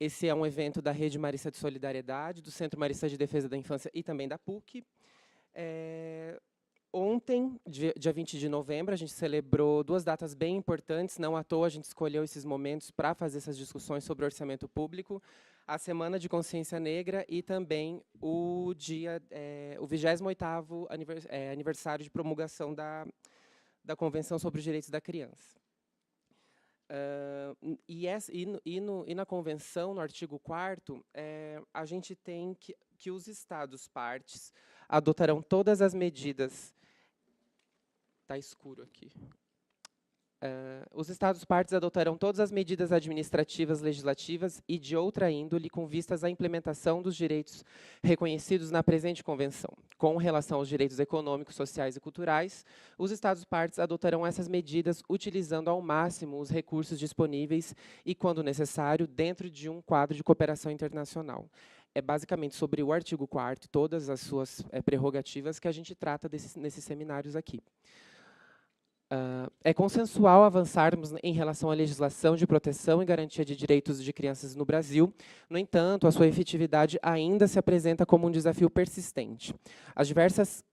Esse é um evento da Rede Marista de Solidariedade, do Centro Marista de Defesa da Infância e também da PUC. Ontem, dia 20 de novembro, a gente celebrou duas datas bem importantes, não à toa a gente escolheu esses momentos para fazer essas discussões sobre orçamento público, a Semana de Consciência Negra e também o 28º aniversário de promulgação da Convenção sobre os Direitos da Criança. E na Convenção, no artigo 4º, a gente tem que os Estados-partes adotarão todas as medidas. Está escuro aqui. Os Estados-partes adotarão todas as medidas administrativas, legislativas e de outra índole com vistas à implementação dos direitos reconhecidos na presente Convenção. Com relação aos direitos econômicos, sociais e culturais, os Estados-partes adotarão essas medidas utilizando ao máximo os recursos disponíveis e, quando necessário, dentro de um quadro de cooperação internacional. É basicamente sobre o artigo 4º, todas as suas prerrogativas, que a gente trata nesses seminários aqui. É consensual avançarmos em relação à legislação de proteção e garantia de direitos de crianças no Brasil. No entanto, a sua efetividade ainda se apresenta como um desafio persistente. As diversas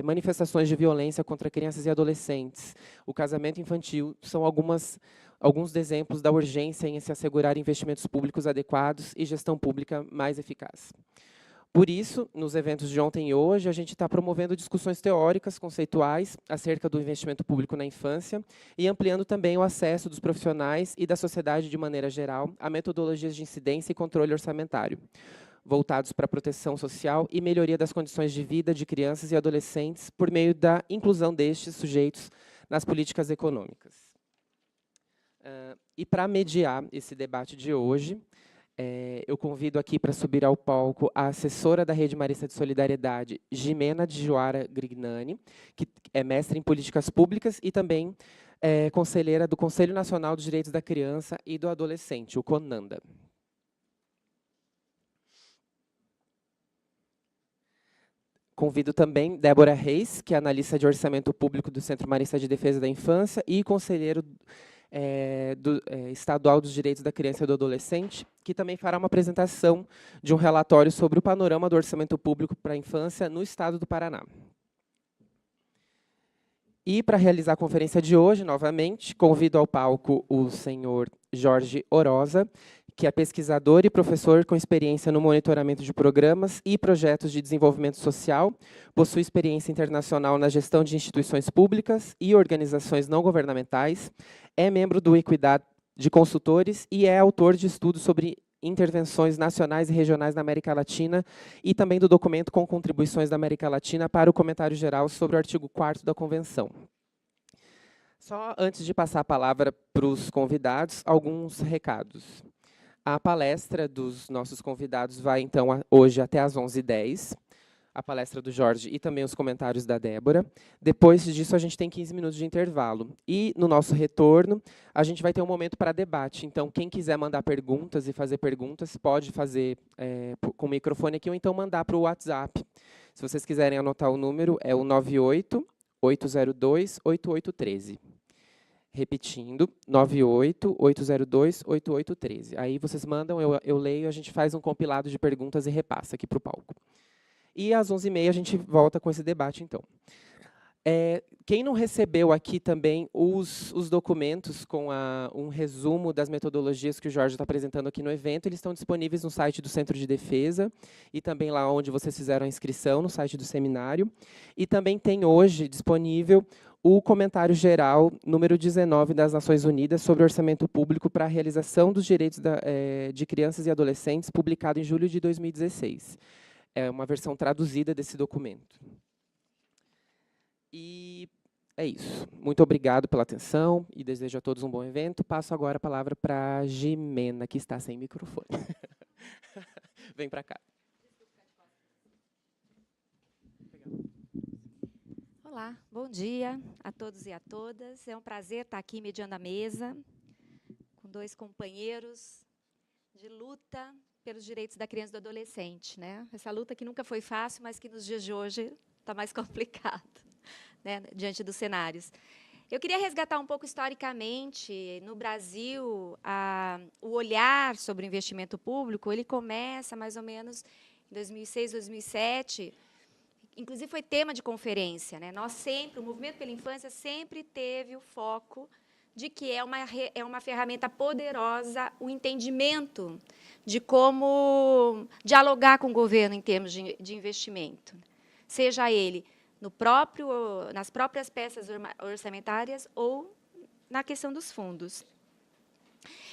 manifestações de violência contra crianças e adolescentes, o casamento infantil, são alguns exemplos da urgência em se assegurar investimentos públicos adequados e gestão pública mais eficaz. Por isso, nos eventos de ontem e hoje, a gente está promovendo discussões teóricas, conceituais, acerca do investimento público na infância e ampliando também o acesso dos profissionais e da sociedade de maneira geral a metodologias de incidência e controle orçamentário, voltados para a proteção social e melhoria das condições de vida de crianças e adolescentes por meio da inclusão destes sujeitos nas políticas econômicas. E para mediar esse debate de hoje, eu convido aqui para subir ao palco a assessora da Rede Marista de Solidariedade, Jimena de Joara Grignani, que é mestre em políticas públicas e também conselheira do Conselho Nacional dos Direitos da Criança e do Adolescente, o CONANDA. Convido também Débora Reis, que é analista de orçamento público do Centro Marista de Defesa da Infância e conselheiro estadual dos Direitos da Criança e do Adolescente, que também fará uma apresentação de um relatório sobre o panorama do orçamento público para a infância no estado do Paraná. E, para realizar a conferência de hoje, novamente, convido ao palco o senhor Jorge Orosa, que é pesquisador e professor com experiência no monitoramento de programas e projetos de desenvolvimento social, possui experiência internacional na gestão de instituições públicas e organizações não governamentais, é membro do Equidade de Consultores e é autor de estudos sobre intervenções nacionais e regionais na América Latina e também do documento com contribuições da América Latina para o comentário geral sobre o artigo 4º da Convenção. Só antes de passar a palavra para os convidados, alguns recados. A palestra dos nossos convidados vai, então, hoje até às 11h10, a palestra do Jorge e também os comentários da Débora. Depois disso, a gente tem 15 minutos de intervalo. E, no nosso retorno, a gente vai ter um momento para debate. Então, quem quiser mandar perguntas e fazer perguntas, pode fazer com o microfone aqui ou então mandar para o WhatsApp. Se vocês quiserem anotar o número, é o 98-802-8813. Repetindo, 98-802-8813. Aí vocês mandam, eu leio, a gente faz um compilado de perguntas e repassa aqui para o palco. E às 11h30 a gente volta com esse debate, então. Quem não recebeu aqui também os documentos com um resumo das metodologias que o Jorge está apresentando aqui no evento, eles estão disponíveis no site do Centro de Defesa e também lá onde vocês fizeram a inscrição, no site do seminário. E também tem hoje disponível o comentário geral número 19 das Nações Unidas sobre orçamento público para a realização dos direitos de crianças e adolescentes, publicado em julho de 2016. É uma versão traduzida desse documento. E é isso. Muito obrigado pela atenção e desejo a todos um bom evento. Passo agora a palavra para a Jimena, que está sem microfone. Vem para cá. Olá, bom dia a todos e a todas. É um prazer estar aqui mediando a mesa com dois companheiros de luta pelos direitos da criança e do adolescente, né? Essa luta que nunca foi fácil, mas que nos dias de hoje está mais complicado, né, diante dos cenários. Eu queria resgatar um pouco historicamente, no Brasil, o olhar sobre o investimento público, ele começa mais ou menos em 2006, 2007, inclusive foi tema de conferência, né? O Movimento pela Infância sempre teve o foco de que é uma ferramenta poderosa o entendimento de como dialogar com o governo em termos de investimento, seja ele nas próprias peças orçamentárias ou na questão dos fundos.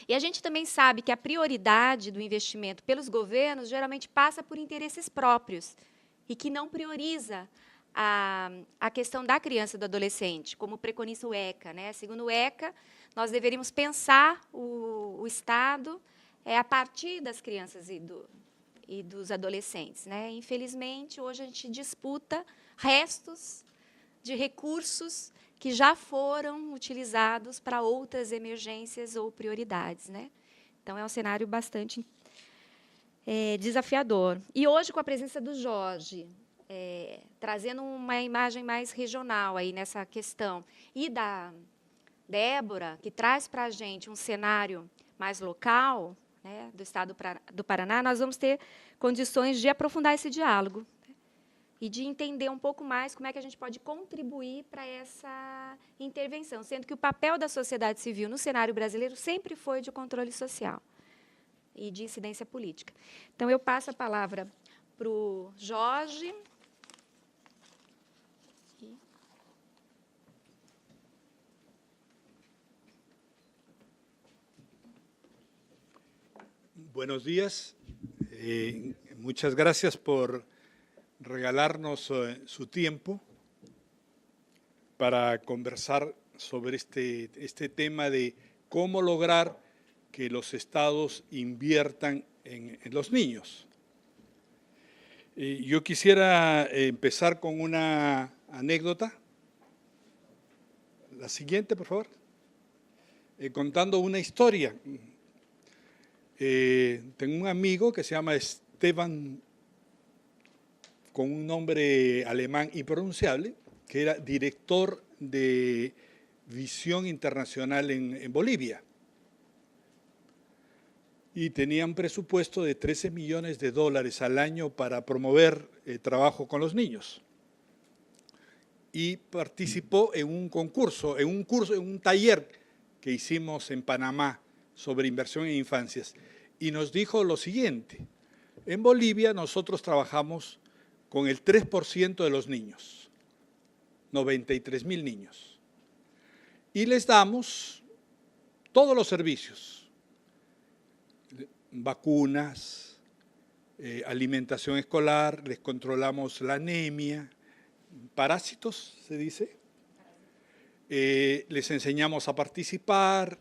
E a gente também sabe que a prioridade do investimento pelos governos geralmente passa por interesses próprios e que não prioriza a questão da criança e do adolescente, como preconiza o ECA, né? Segundo o ECA, nós deveríamos pensar o Estado a partir das crianças e dos adolescentes, né? Infelizmente, hoje a gente disputa restos de recursos que já foram utilizados para outras emergências ou prioridades, né? Então, é um cenário bastante desafiador. E hoje, com a presença do Jorge, trazendo uma imagem mais regional aí nessa questão, e da Débora, que traz para a gente um cenário mais local, né, do Estado do Paraná, nós vamos ter condições de aprofundar esse diálogo e de entender um pouco mais como é que a gente pode contribuir para essa intervenção, sendo que o papel da sociedade civil no cenário brasileiro sempre foi de controle social e de incidência política. Então, eu passo a palavra para o Jorge. Buenos días. Muchas gracias por regalarnos su tiempo para conversar sobre este tema de cómo lograr que los estados inviertan en los niños. Yo quisiera empezar con una anécdota. La siguiente, por favor. Contando una historia. Tengo un amigo que se llama Esteban, con un nombre alemán impronunciable, que era director de Visión Internacional en Bolivia. Y tenía un presupuesto de $13 millones al año para promover trabajo con los niños. Y participó en un concurso, en un taller que hicimos en Panamá sobre inversión en infancias. Y nos dijo lo siguiente: en Bolivia nosotros trabajamos con el 3% de los niños, 93.000 niños, y les damos todos los servicios, vacunas, alimentación escolar, les controlamos la anemia, parásitos se dice, les enseñamos a participar,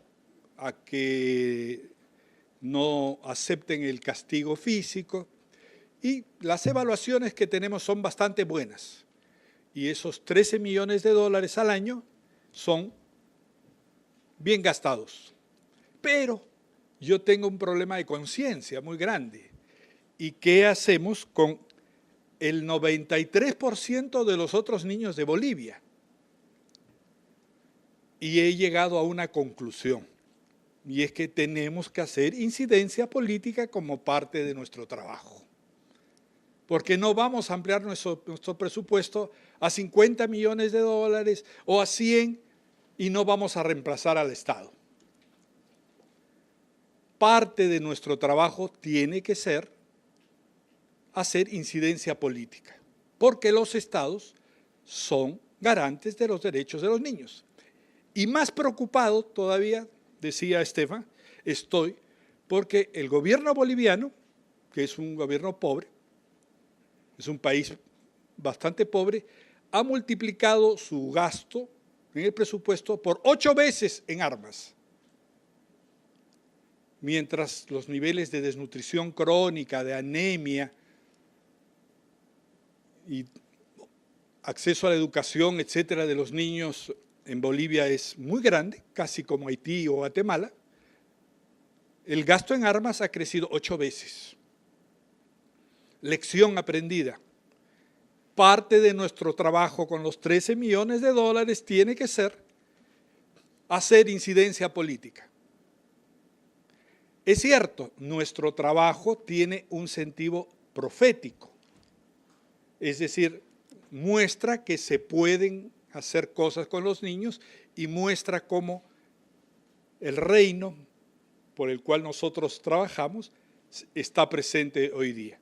a que no acepten el castigo físico, y las evaluaciones que tenemos son bastante buenas. Y esos $13 millones al año son bien gastados. Pero yo tengo un problema de conciencia muy grande. ¿Y qué hacemos con el 93% de los otros niños de Bolivia? Y he llegado a una conclusión. Y es que tenemos que hacer incidencia política como parte de nuestro trabajo. Porque no vamos a ampliar nuestro presupuesto a $50 millones o a 100 y no vamos a reemplazar al Estado. Parte de nuestro trabajo tiene que ser hacer incidencia política, porque los estados son garantes de los derechos de los niños. Y más preocupado todavía, decía Estefan, estoy porque el gobierno boliviano, que es un gobierno pobre, es un país bastante pobre, ha multiplicado su gasto en el presupuesto por 8 veces en armas, mientras los niveles de desnutrición crónica, de anemia y acceso a la educación, etcétera, de los niños en Bolivia es muy grande, casi como Haití o Guatemala. El gasto en armas ha crecido 8 veces. Lección aprendida. Parte de nuestro trabajo con los $13 millones tiene que ser hacer incidencia política. Es cierto, nuestro trabajo tiene un sentido profético, es decir, muestra que se pueden hacer cosas con los niños y muestra cómo el reino por el cual nosotros trabajamos está presente hoy día.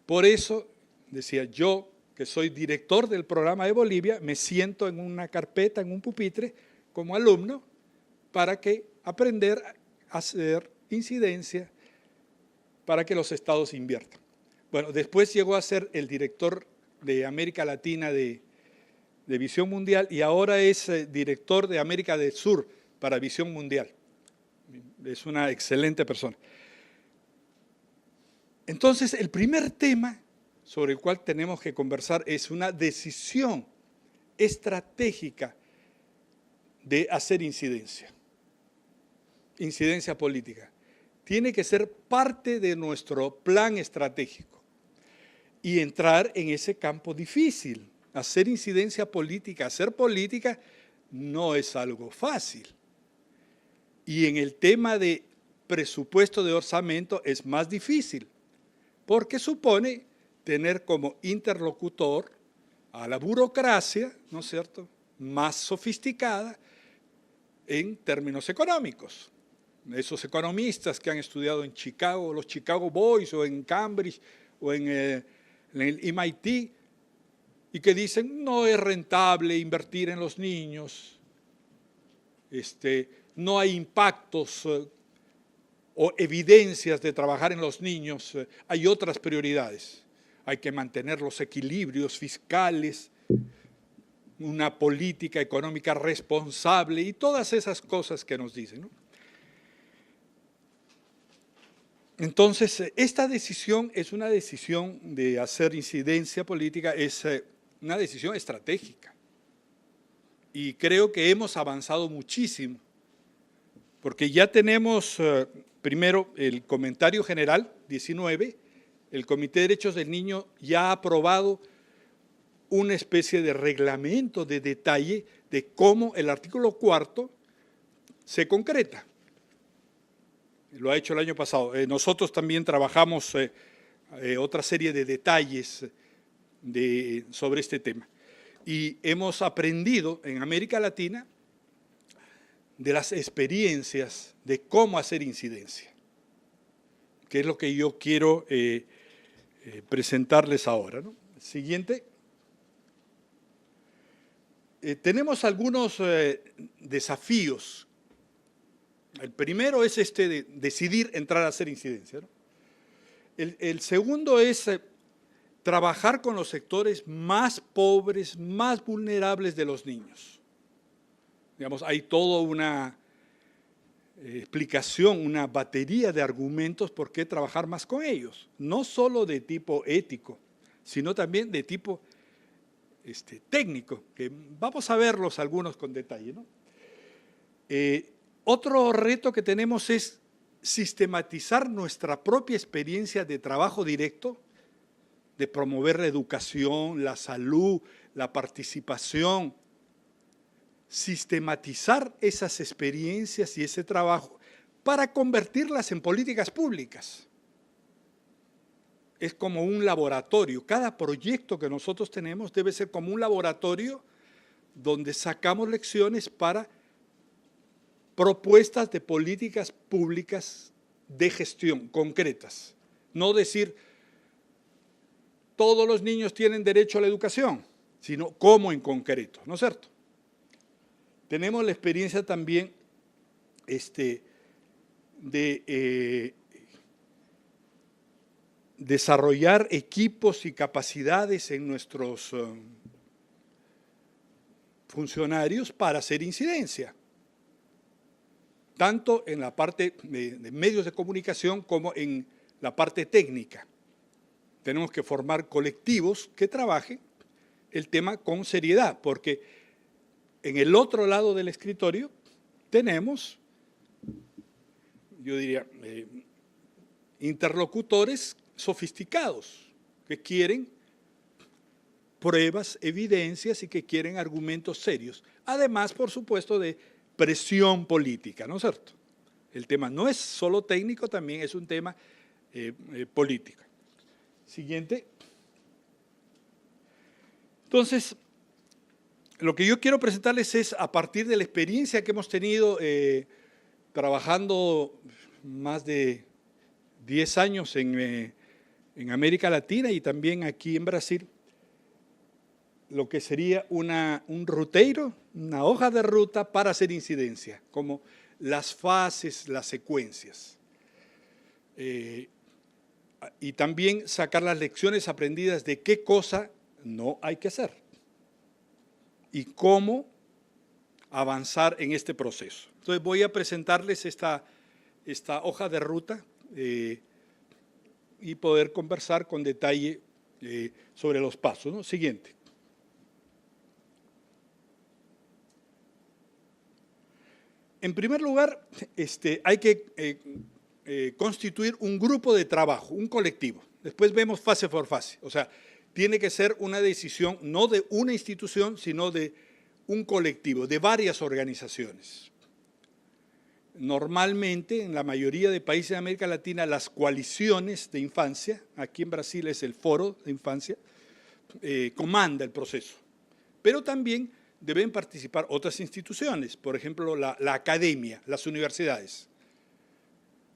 Por eso, decía yo, que soy director del programa de Bolivia, me siento en una carpeta, en un pupitre, como alumno, para que aprender a hacer incidencia para que los estados inviertan. Bueno, después llegó a ser el director de América Latina de Visión Mundial y ahora es director de América del Sur para Visión Mundial. Es una excelente persona. Entonces, el primer tema sobre el cual tenemos que conversar es una decisión estratégica de hacer incidencia política. Tiene que ser parte de nuestro plan estratégico y entrar en ese campo difícil. Hacer incidencia política, hacer política no es algo fácil. Y en el tema de presupuesto de orçamento es más difícil, porque supone tener como interlocutor a la burocracia, ¿no es cierto?, más sofisticada en términos económicos. Esos economistas que han estudiado en Chicago, los Chicago Boys, o en Cambridge, o en el MIT, y que dicen, no es rentable invertir en los niños, no hay impactos o evidencias de trabajar en los niños, hay otras prioridades. Hay que mantener los equilibrios fiscales, una política económica responsable y todas esas cosas que nos dicen, ¿no? Entonces, esta decisión es una decisión de hacer incidencia política, es una decisión estratégica. Y creo que hemos avanzado muchísimo, porque ya tenemos primero el comentario general 19, el Comité de Derechos del Niño ya ha aprobado una especie de reglamento de detalle de cómo el artículo 4 se concreta. Lo ha hecho el año pasado. Nosotros también trabajamos otra serie de detalles sobre este tema. Y hemos aprendido en América Latina de las experiencias de cómo hacer incidencia, que es lo que yo quiero presentarles ahora, ¿no? Siguiente. Tenemos algunos desafíos. El primero es de decidir entrar a hacer incidencia, ¿no? El segundo es trabajar con los sectores más pobres, más vulnerables de los niños. Digamos, hay toda una explicación, una batería de argumentos por qué trabajar más con ellos, no solo de tipo ético, sino también de tipo técnico, que vamos a verlos algunos con detalle, ¿no? Otro reto que tenemos es sistematizar nuestra propia experiencia de trabajo directo, de promover la educación, la salud, la participación, sistematizar esas experiencias y ese trabajo para convertirlas en políticas públicas. Es como un laboratorio. Cada proyecto que nosotros tenemos debe ser como un laboratorio donde sacamos lecciones para propuestas de políticas públicas de gestión concretas. No decir, todos los niños tienen derecho a la educación, sino cómo en concreto, ¿no es cierto? Tenemos la experiencia también de desarrollar equipos y capacidades en nuestros funcionarios para hacer incidencia, tanto en la parte de medios de comunicación como en la parte técnica. Tenemos que formar colectivos que trabajen el tema con seriedad, porque en el otro lado del escritorio tenemos, yo diría, interlocutores sofisticados que quieren pruebas, evidencias y que quieren argumentos serios. Además, por supuesto, de presión política, ¿no es cierto? El tema no es solo técnico, también es un tema político. Siguiente. Entonces, lo que yo quiero presentarles es, a partir de la experiencia que hemos tenido trabajando más de 10 años en América Latina y también aquí en Brasil, lo que sería un ruteiro, una hoja de ruta para hacer incidencia, como las fases, las secuencias. Y también sacar las lecciones aprendidas de qué cosa no hay que hacer y cómo avanzar en este proceso. Entonces voy a presentarles esta hoja de ruta y poder conversar con detalle sobre los pasos, ¿no? Siguiente. En primer lugar, hay que constituir un grupo de trabajo, un colectivo. Después vemos fase por fase. O sea, tiene que ser una decisión no de una institución, sino de un colectivo, de varias organizaciones. Normalmente, en la mayoría de países de América Latina, las coaliciones de infancia, aquí en Brasil es el Foro de Infancia, comanda el proceso. Pero también deben participar otras instituciones, por ejemplo, la academia, las universidades.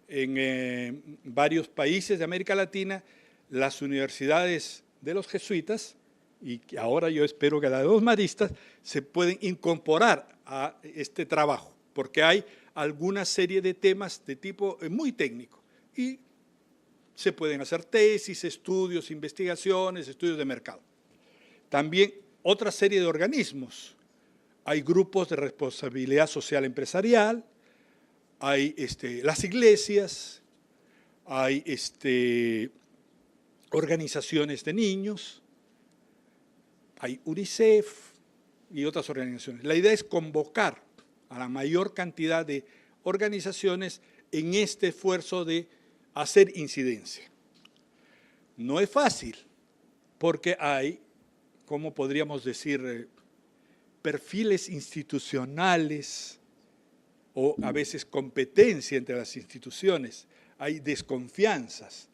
En varios países de América Latina, las universidades de los jesuitas, y que ahora yo espero que las de los maristas, se pueden incorporar a este trabajo, porque hay alguna serie de temas de tipo muy técnico y se pueden hacer tesis, estudios, investigaciones, estudios de mercado. También otra serie de organismos. Hay grupos de responsabilidad social empresarial, hay las iglesias, hay organizaciones de niños, hay UNICEF y otras organizaciones. La idea es convocar a la mayor cantidad de organizaciones en este esfuerzo de hacer incidencia. No es fácil, porque hay, ¿cómo podríamos decir?, perfiles institucionales o a veces competencia entre las instituciones. Hay desconfianzas.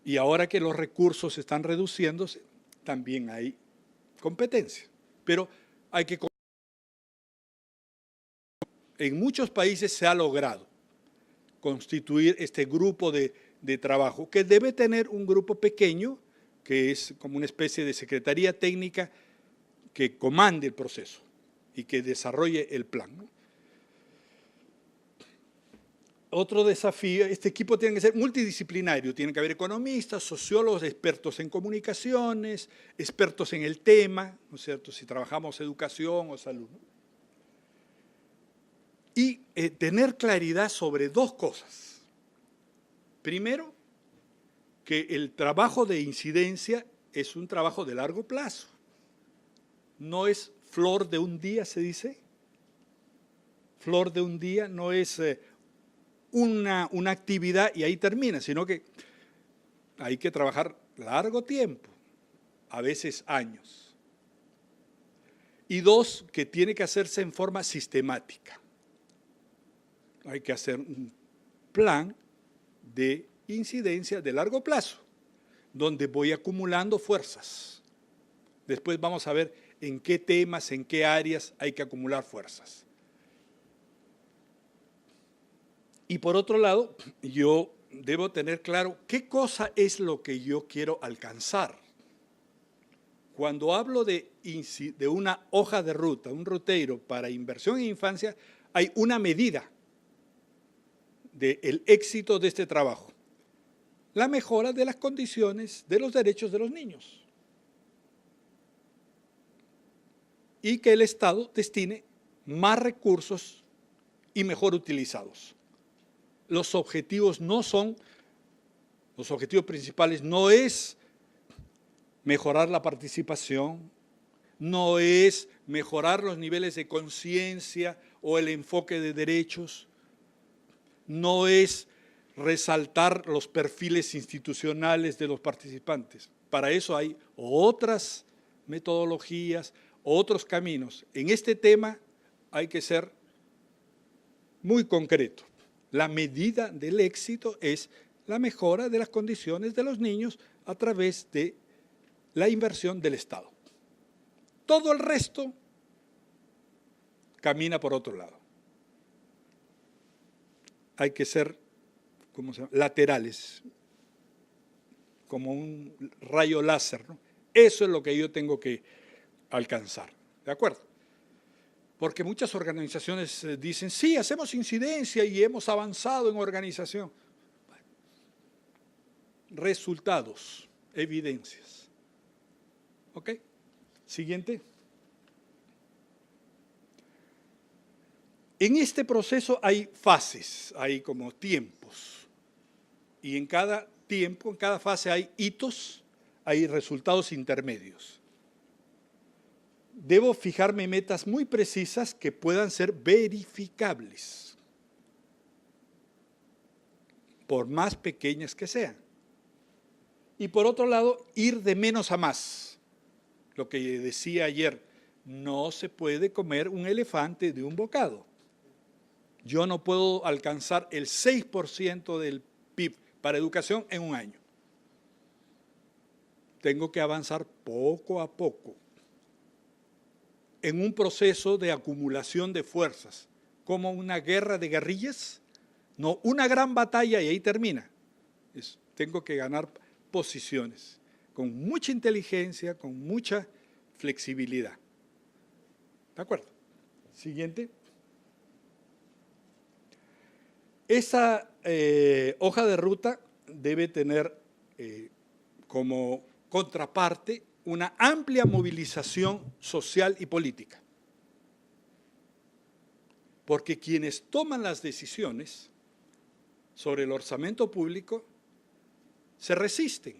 Y ahora que los recursos están reduciéndose, también hay competencia. Pero hay que... En muchos países se ha logrado constituir este grupo de trabajo, que debe tener un grupo pequeño, que es como una especie de secretaría técnica que comande el proceso y que desarrolle el plan, ¿no? Otro desafío, este equipo tiene que ser multidisciplinario, tiene que haber economistas, sociólogos, expertos en comunicaciones, expertos en el tema, ¿no es cierto?, si trabajamos educación o salud, ¿no? Y tener claridad sobre dos cosas. Primero, que el trabajo de incidencia es un trabajo de largo plazo. No es flor de un día, se dice. Flor de un día no es una actividad y ahí termina, sino que hay que trabajar largo tiempo, a veces años. Y dos, que tiene que hacerse en forma sistemática. Hay que hacer un plan de incidencia de largo plazo, donde voy acumulando fuerzas. Después vamos a ver en qué temas, en qué áreas hay que acumular fuerzas. Y por otro lado, yo debo tener claro qué cosa es lo que yo quiero alcanzar. Cuando hablo de una hoja de ruta, un ruteiro para inversión en infancia, hay una medida del éxito de este trabajo. La mejora de las condiciones de los derechos de los niños. Y que el Estado destine más recursos y mejor utilizados. Los objetivos principales no es mejorar la participación, no es mejorar los niveles de conciencia o el enfoque de derechos, no es resaltar los perfiles institucionales de los participantes. Para eso hay otras metodologías, otros caminos. En este tema hay que ser muy concreto. La medida del éxito es la mejora de las condiciones de los niños a través de la inversión del Estado. Todo el resto camina por otro lado. Hay que ser, ¿cómo se llama?, laterales, como un rayo láser, ¿no? Eso es lo que yo tengo que alcanzar, ¿de acuerdo? Porque muchas organizaciones dicen, sí, hacemos incidencia y hemos avanzado en organización. Resultados, evidencias. ¿Ok? Siguiente. En este proceso hay fases, hay como tiempos. Y en cada tiempo, en cada fase hay hitos, hay resultados intermedios. Debo fijarme metas muy precisas que puedan ser verificables, por más pequeñas que sean. Y por otro lado, ir de menos a más. Lo que decía ayer, no se puede comer un elefante de un bocado. Yo no puedo alcanzar el 6% del PIB para educación en un año. Tengo que avanzar poco a poco en un proceso de acumulación de fuerzas, como una guerra de guerrillas, no una gran batalla y ahí termina. Tengo que ganar posiciones con mucha inteligencia, con mucha flexibilidad. ¿De acuerdo? Siguiente. Esa hoja de ruta debe tener como contraparte una amplia movilización social y política. Porque quienes toman las decisiones sobre el orçamento público se resisten,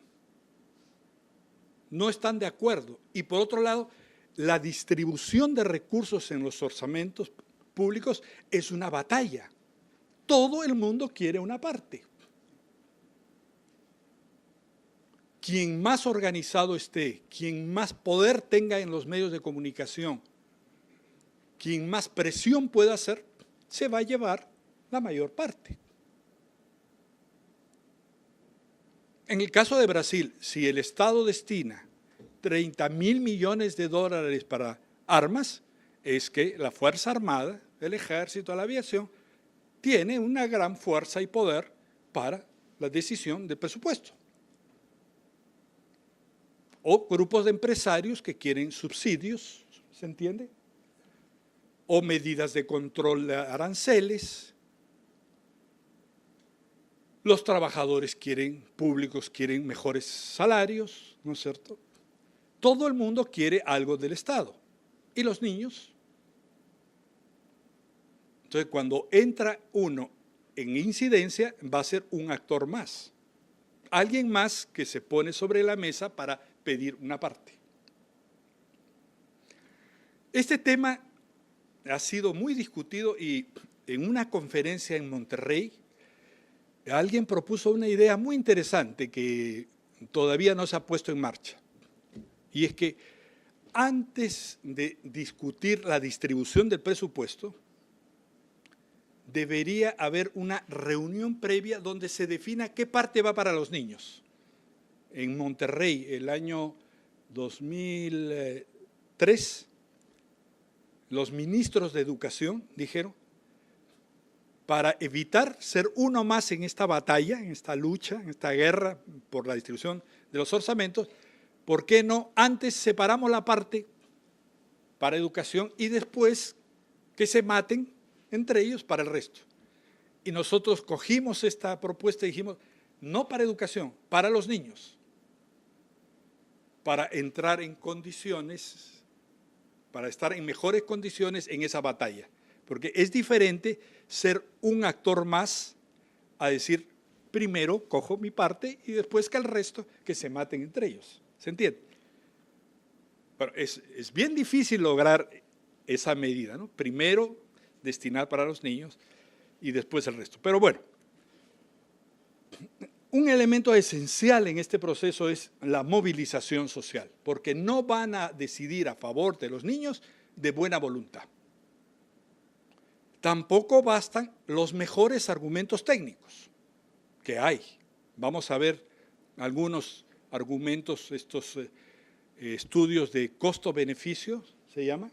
no están de acuerdo. Y por otro lado, la distribución de recursos en los orçamentos públicos es una batalla. Todo el mundo quiere una parte. Quien más organizado esté, quien más poder tenga en los medios de comunicación, quien más presión pueda hacer, se va a llevar la mayor parte. En el caso de Brasil, si el Estado destina 30.000 millones de dólares para armas, es que la Fuerza Armada, el Ejército, la aviación, tiene una gran fuerza y poder para la decisión del presupuesto. O grupos de empresarios que quieren subsidios, ¿se entiende? O medidas de control de aranceles. Los trabajadores públicos quieren mejores salarios, ¿no es cierto? Todo el mundo quiere algo del Estado. ¿Y los niños? Entonces, cuando entra uno en incidencia, va a ser un actor más. Alguien más que se pone sobre la mesa para pedir una parte. Este tema ha sido muy discutido y en una conferencia en Monterrey, alguien propuso una idea muy interesante que todavía no se ha puesto en marcha. Y es que antes de discutir la distribución del presupuesto, debería haber una reunión previa donde se defina qué parte va para los niños. En Monterrey, el año 2003, los ministros de Educación dijeron, para evitar ser uno más en esta batalla, en esta lucha, en esta guerra por la distribución de los orzamentos, ¿por qué no antes separamos la parte para educación y después que se maten entre ellos para el resto? Y nosotros cogimos esta propuesta y dijimos, no para educación, para los niños, para entrar en condiciones, para estar en mejores condiciones en esa batalla. Porque es diferente ser un actor más a decir, primero cojo mi parte y después que el resto que se maten entre ellos. ¿Se entiende? Pero es bien difícil lograr esa medida, ¿no? Primero destinar para los niños y después el resto. Pero bueno, un elemento esencial en este proceso es la movilización social, porque no van a decidir a favor de los niños de buena voluntad. Tampoco bastan los mejores argumentos técnicos que hay. Vamos a ver algunos argumentos, estos estudios de costo-beneficio, se llama,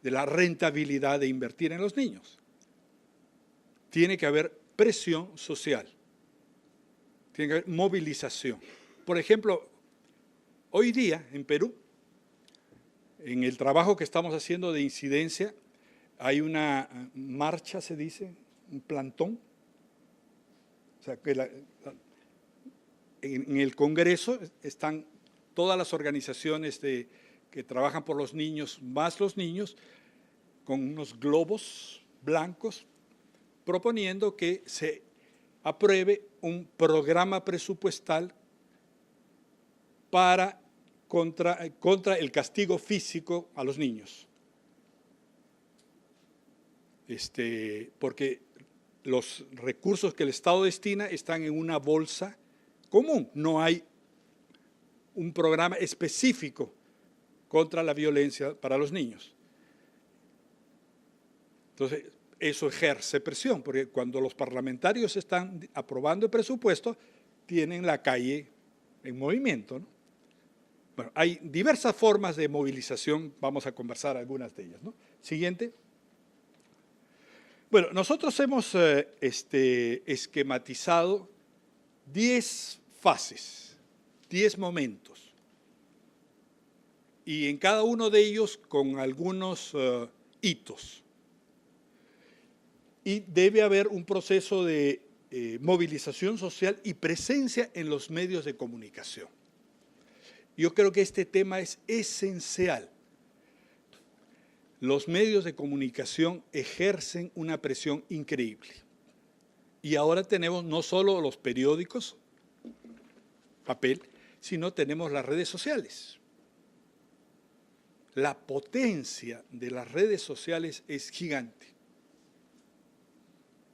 de la rentabilidad de invertir en los niños. Tiene que haber presión social, tiene que haber movilización. Por ejemplo, hoy día en Perú, en el trabajo que estamos haciendo de incidencia, hay una marcha, se dice, un plantón. O sea, que en el Congreso están todas las organizaciones que trabajan por los niños, más los niños, con unos globos blancos, proponiendo que se apruebe un programa presupuestal contra el castigo físico a los niños. Porque los recursos que el Estado destina están en una bolsa común, no hay un programa específico contra la violencia para los niños. Entonces, eso ejerce presión, porque cuando los parlamentarios están aprobando el presupuesto, tienen la calle en movimiento, ¿no? Bueno, hay diversas formas de movilización, vamos a conversar algunas de ellas, ¿no? Siguiente. Bueno, nosotros hemos esquematizado 10 fases, 10 momentos, y en cada uno de ellos con algunos hitos. Y debe haber un proceso de movilización social y presencia en los medios de comunicación. Yo creo que este tema es esencial. Los medios de comunicación ejercen una presión increíble. Y ahora tenemos no solo los periódicos, papel, sino tenemos las redes sociales. La potencia de las redes sociales es gigante.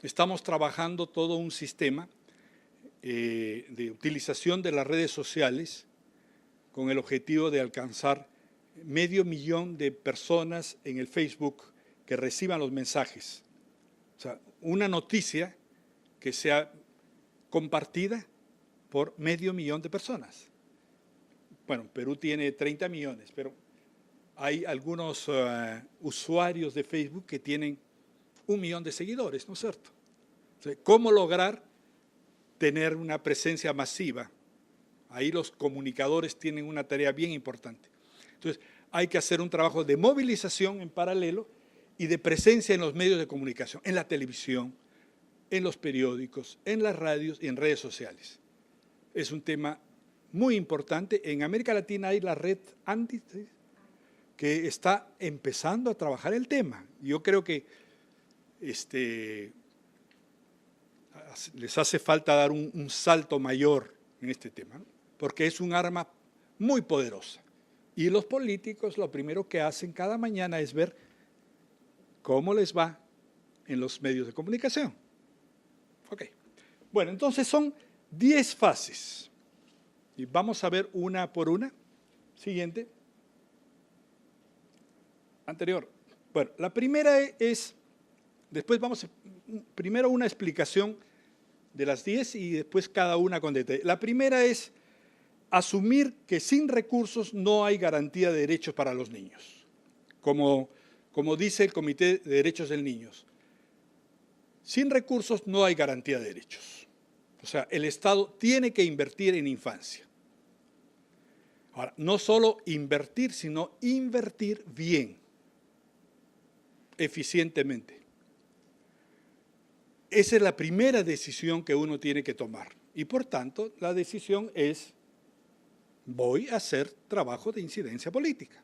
Estamos trabajando todo un sistema de utilización de las redes sociales con el objetivo de alcanzar 500.000 de personas en el Facebook que reciban los mensajes. O sea, una noticia que sea compartida por 500.000 de personas. Bueno, Perú tiene 30 millones, pero hay algunos usuarios de Facebook que tienen 1 millón de seguidores, ¿no es cierto? O sea, ¿cómo lograr tener una presencia masiva? Ahí los comunicadores tienen una tarea bien importante. Entonces, hay que hacer un trabajo de movilización en paralelo y de presencia en los medios de comunicación, en la televisión, en los periódicos, en las radios y en redes sociales. Es un tema muy importante. En América Latina hay la red ANDI, ¿sí?, que está empezando a trabajar el tema. Yo creo que les hace falta dar un salto mayor en este tema, ¿no? Porque es un arma muy poderosa. Y los políticos lo primero que hacen cada mañana es ver cómo les va en los medios de comunicación. Ok. Bueno, entonces son 10 fases. Y vamos a ver una por una. Siguiente. Anterior. Bueno, la primera es, después vamos, primero una explicación de las 10 y después cada una con detalle. La primera es asumir que sin recursos no hay garantía de derechos para los niños, como dice el Comité de Derechos del Niño. Sin recursos no hay garantía de derechos. O sea, el Estado tiene que invertir en infancia. Ahora, no solo invertir, sino invertir bien, eficientemente. Esa es la primera decisión que uno tiene que tomar. Y por tanto, la decisión es: voy a hacer trabajo de incidencia política.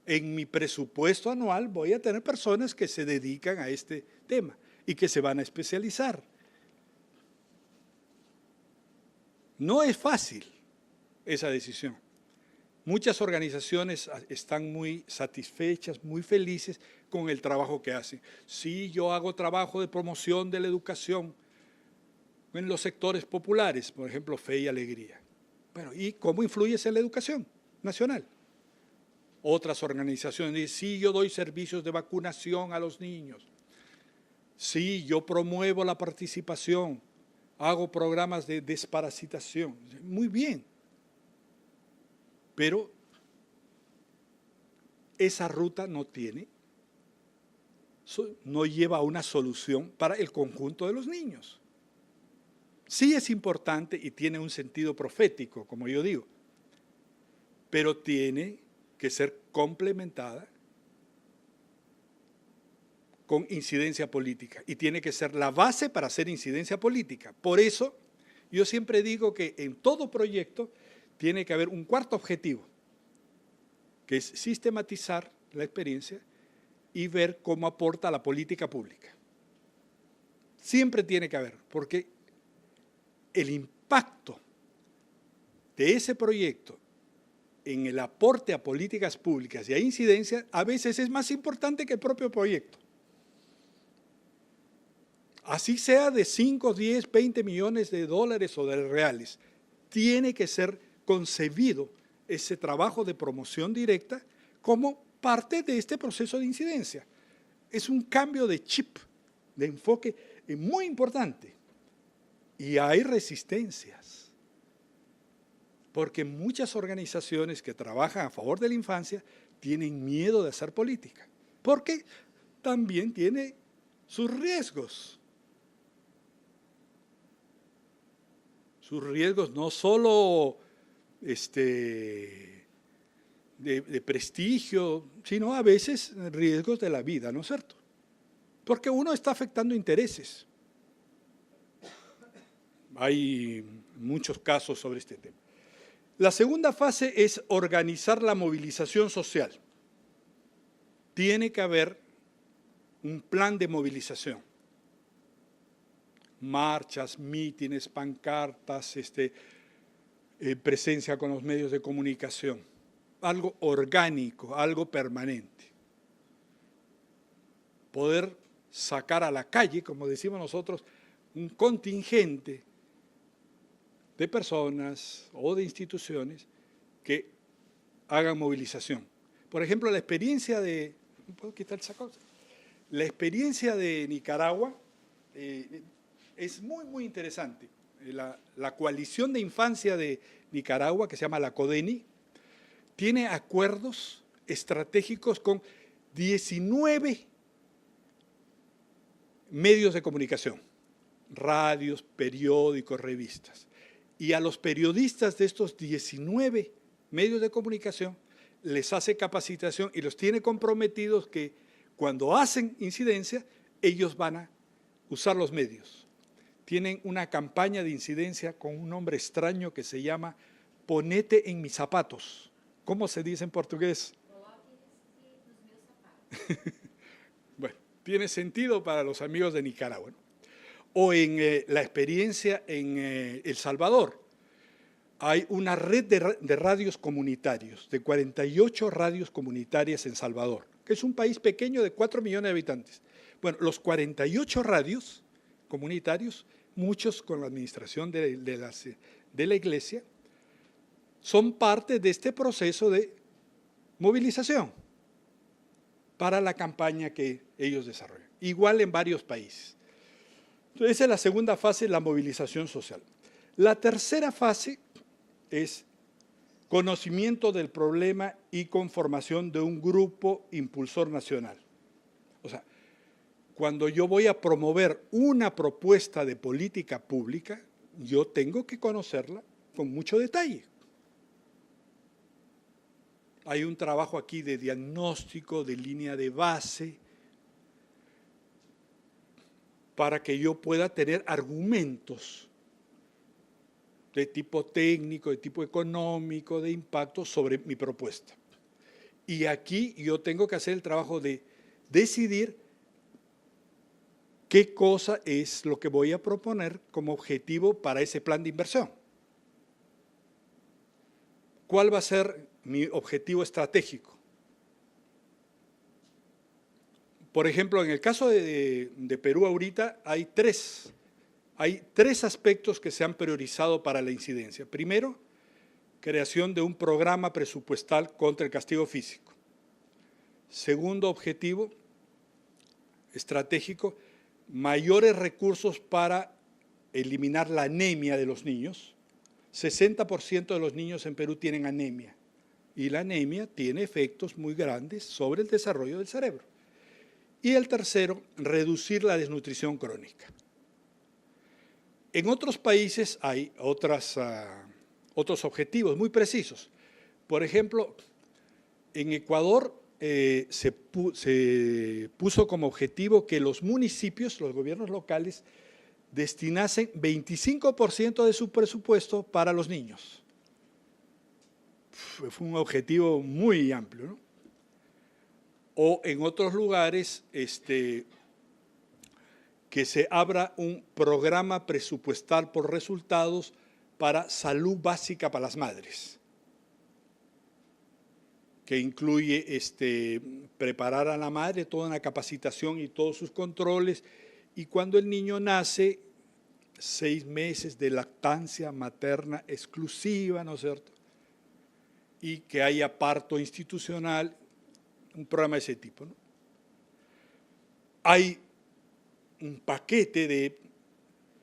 En mi presupuesto anual voy a tener personas que se dedican a este tema y que se van a especializar. No es fácil esa decisión. Muchas organizaciones están muy satisfechas, muy felices con el trabajo que hacen. Sí, yo hago trabajo de promoción de la educación. en los sectores populares, por ejemplo, Fe y Alegría. Bueno, ¿y cómo influye eso en la educación nacional? Otras organizaciones dicen, sí, yo doy servicios de vacunación a los niños. Sí, yo promuevo la participación, hago programas de desparasitación. Muy bien. Pero esa ruta no lleva a una solución para el conjunto de los niños. Sí es importante y tiene un sentido profético, como yo digo, pero tiene que ser complementada con incidencia política y tiene que ser la base para hacer incidencia política. Por eso, yo siempre digo que en todo proyecto tiene que haber un cuarto objetivo, que es sistematizar la experiencia y ver cómo aporta a la política pública. Siempre tiene que haber, porque el impacto de ese proyecto en el aporte a políticas públicas y a incidencia a veces es más importante que el propio proyecto. Así sea de 5, 10, 20 millones de dólares o de reales, tiene que ser concebido ese trabajo de promoción directa como parte de este proceso de incidencia. Es un cambio de chip, de enfoque muy importante. Y hay resistencias, porque muchas organizaciones que trabajan a favor de la infancia tienen miedo de hacer política, porque también tiene sus riesgos. Sus riesgos no solo de prestigio, sino a veces riesgos de la vida, ¿no es cierto? Porque uno está afectando intereses. Hay muchos casos sobre este tema. La segunda fase es organizar la movilización social. Tiene que haber un plan de movilización. Marchas, mítines, pancartas, presencia con los medios de comunicación. Algo orgánico, algo permanente. Poder sacar a la calle, como decimos nosotros, un contingente de personas o de instituciones que hagan movilización. Por ejemplo, la experiencia de… ¿Puedo quitar el saco? La experiencia de Nicaragua es muy, muy interesante. La coalición de infancia de Nicaragua, que se llama la CODENI, tiene acuerdos estratégicos con 19 medios de comunicación, radios, periódicos, revistas. Y a los periodistas de estos 19 medios de comunicación les hace capacitación y los tiene comprometidos que cuando hacen incidencia, ellos van a usar los medios. Tienen una campaña de incidencia con un nombre extraño que se llama Ponete en mis zapatos. ¿Cómo se dice en portugués? Bueno, tiene sentido para los amigos de Nicaragua, ¿no? O en la experiencia en El Salvador. Hay una red de radios comunitarios, de 48 radios comunitarias en Salvador, que es un país pequeño de 4 millones de habitantes. Bueno, los 48 radios comunitarios, muchos con la administración de la iglesia, son parte de este proceso de movilización para la campaña que ellos desarrollan. Igual en varios países. Entonces, esa es la segunda fase, la movilización social. La tercera fase es conocimiento del problema y conformación de un grupo impulsor nacional. O sea, cuando yo voy a promover una propuesta de política pública, yo tengo que conocerla con mucho detalle. Hay un trabajo aquí de diagnóstico, de línea de base, para que yo pueda tener argumentos de tipo técnico, de tipo económico, de impacto sobre mi propuesta. Y aquí yo tengo que hacer el trabajo de decidir qué cosa es lo que voy a proponer como objetivo para ese plan de inversión. ¿Cuál va a ser mi objetivo estratégico? Por ejemplo, en el caso de Perú ahorita hay 3 hay 3 aspectos que se han priorizado para la incidencia. Primero, creación de un programa presupuestal contra el castigo físico. Segundo objetivo estratégico, mayores recursos para eliminar la anemia de los niños. 60% de los niños en Perú tienen anemia y la anemia tiene efectos muy grandes sobre el desarrollo del cerebro. Y el tercero, reducir la desnutrición crónica. En otros países hay otros objetivos muy precisos. Por ejemplo, en Ecuador se puso como objetivo que los municipios, los gobiernos locales, destinasen 25% de su presupuesto para los niños. Fue un objetivo muy amplio, ¿no? O en otros lugares, que se abra un programa presupuestal por resultados para salud básica para las madres, que incluye preparar a la madre toda una capacitación y todos sus controles, y cuando el niño nace, 6 meses de lactancia materna exclusiva, ¿no es cierto? Y que haya parto institucional, un programa de ese tipo, ¿no? Hay un paquete de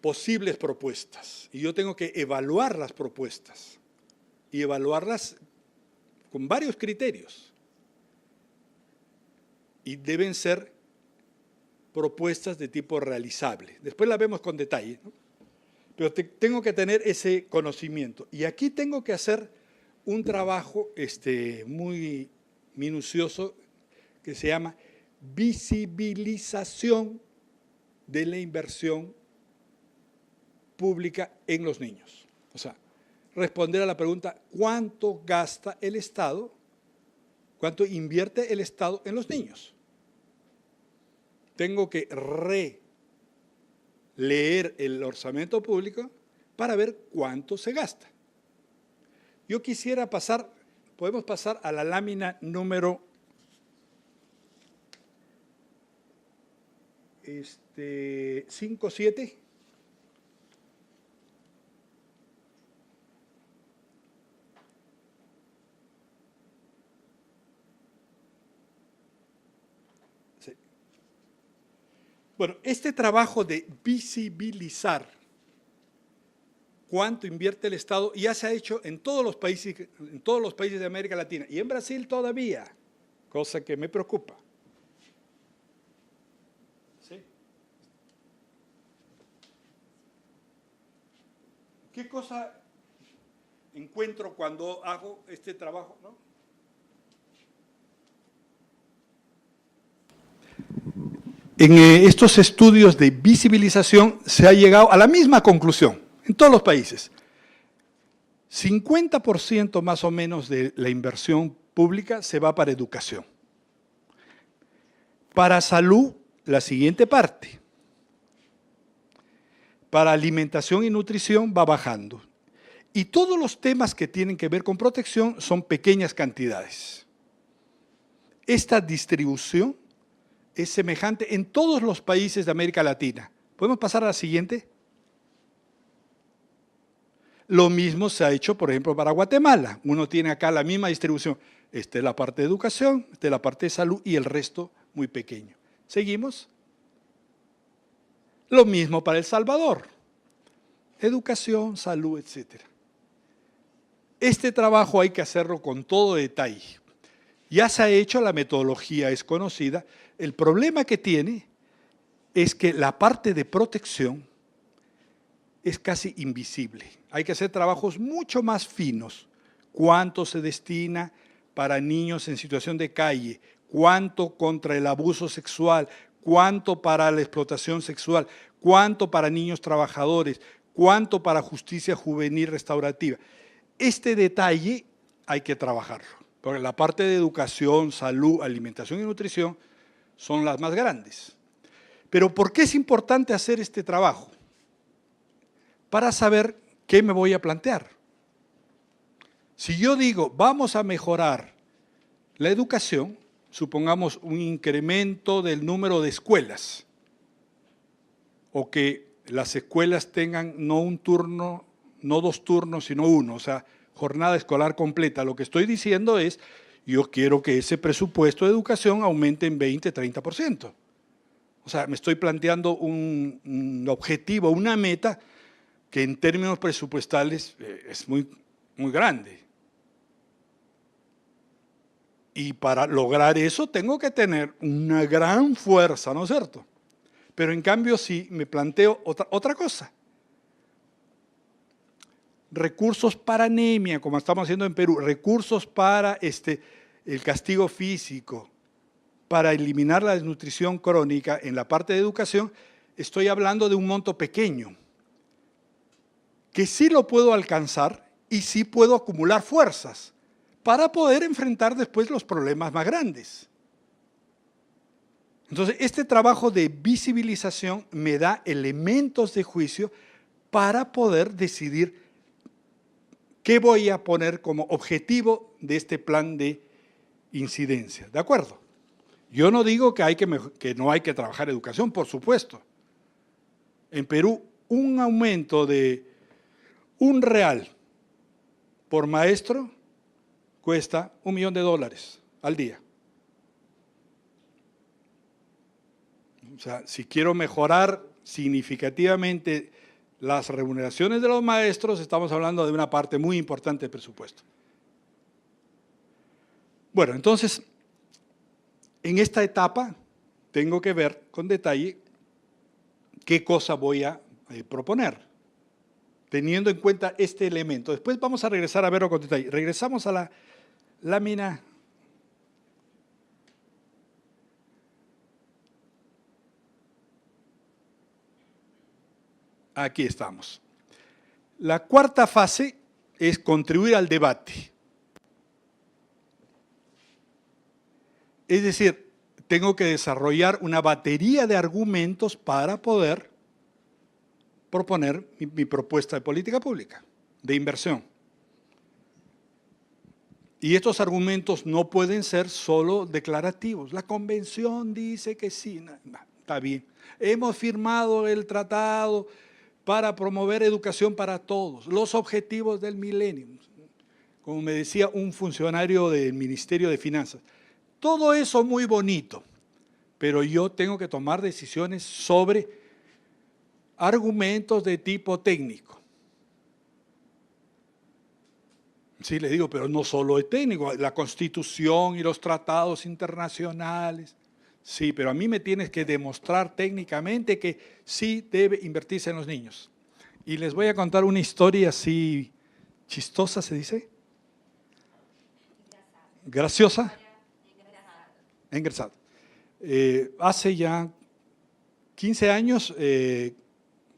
posibles propuestas y yo tengo que evaluar las propuestas y evaluarlas con varios criterios y deben ser propuestas de tipo realizable. Después las vemos con detalle, ¿no? Pero tengo que tener ese conocimiento y aquí tengo que hacer un trabajo muy minucioso que se llama visibilización de la inversión pública en los niños. O sea, responder a la pregunta, ¿cuánto gasta el Estado? ¿Cuánto invierte el Estado en los niños? Tengo que releer el orçamento público para ver cuánto se gasta. Yo quisiera podemos pasar a la lámina número 5, 7. Sí. Bueno, este trabajo de visibilizar cuánto invierte el Estado ya se ha hecho en todos los países de América Latina y en Brasil todavía, cosa que me preocupa. ¿Qué cosa encuentro cuando hago este trabajo, ¿no? En estos estudios de visibilización se ha llegado a la misma conclusión en todos los países. 50% más o menos de la inversión pública se va para educación. Para salud, la siguiente parte. Para alimentación y nutrición va bajando. Y todos los temas que tienen que ver con protección son pequeñas cantidades. Esta distribución es semejante en todos los países de América Latina. ¿Podemos pasar a la siguiente? Lo mismo se ha hecho, por ejemplo, para Guatemala. Uno tiene acá la misma distribución. Esta es la parte de educación, esta es la parte de salud y el resto muy pequeño. ¿Seguimos? Lo mismo para El Salvador. Educación, salud, etc. Este trabajo hay que hacerlo con todo detalle. Ya se ha hecho, la metodología es conocida. El problema que tiene es que la parte de protección es casi invisible. Hay que hacer trabajos mucho más finos. ¿Cuánto se destina para niños en situación de calle? ¿Cuánto contra el abuso sexual? ¿Cuánto para la explotación sexual? ¿Cuánto para niños trabajadores? ¿Cuánto para justicia juvenil restaurativa? Este detalle hay que trabajarlo, porque la parte de educación, salud, alimentación y nutrición son las más grandes. Pero ¿por qué es importante hacer este trabajo? Para saber qué me voy a plantear. Si yo digo, vamos a mejorar la educación, supongamos un incremento del número de escuelas, o que las escuelas tengan no un turno, no 2 turnos, sino 1, o sea, jornada escolar completa. Lo que estoy diciendo es, yo quiero que ese presupuesto de educación aumente en 20, 30%. O sea, me estoy planteando un objetivo, una meta que en términos presupuestales es muy grande. Y para lograr eso tengo que tener una gran fuerza, ¿no es cierto? Pero en cambio sí me planteo otra cosa. Recursos para anemia, como estamos haciendo en Perú, recursos para el castigo físico, para eliminar la desnutrición crónica en la parte de educación, estoy hablando de un monto pequeño, que sí lo puedo alcanzar y sí puedo acumular fuerzas para poder enfrentar después los problemas más grandes. Entonces, este trabajo de visibilización me da elementos de juicio para poder decidir qué voy a poner como objetivo de este plan de incidencia. ¿De acuerdo? Yo no digo que no hay que trabajar educación, por supuesto. En Perú, un aumento de R$1 por maestro cuesta $1 millón al día. O sea, si quiero mejorar significativamente las remuneraciones de los maestros, estamos hablando de una parte muy importante del presupuesto. Bueno, entonces, en esta etapa tengo que ver con detalle qué cosa voy a proponer, teniendo en cuenta este elemento. Después vamos a regresar a verlo con detalle. Regresamos a la lámina. Aquí estamos. La cuarta fase es contribuir al debate. Es decir, tengo que desarrollar una batería de argumentos para poder proponer mi propuesta de política pública, de inversión. Y estos argumentos no pueden ser solo declarativos. La convención dice que sí, no, está bien. Hemos firmado el tratado para promover educación para todos, los objetivos del milenio, como me decía un funcionario del Ministerio de Finanzas. Todo eso muy bonito, pero yo tengo que tomar decisiones sobre argumentos de tipo técnico. Sí, le digo, pero no solo es técnico, la Constitución y los tratados internacionales. Sí, pero a mí me tienes que demostrar técnicamente que sí debe invertirse en los niños. Y les voy a contar una historia así chistosa, ¿se dice? ¿Graciosa? Engrasada. Hace ya 15 años,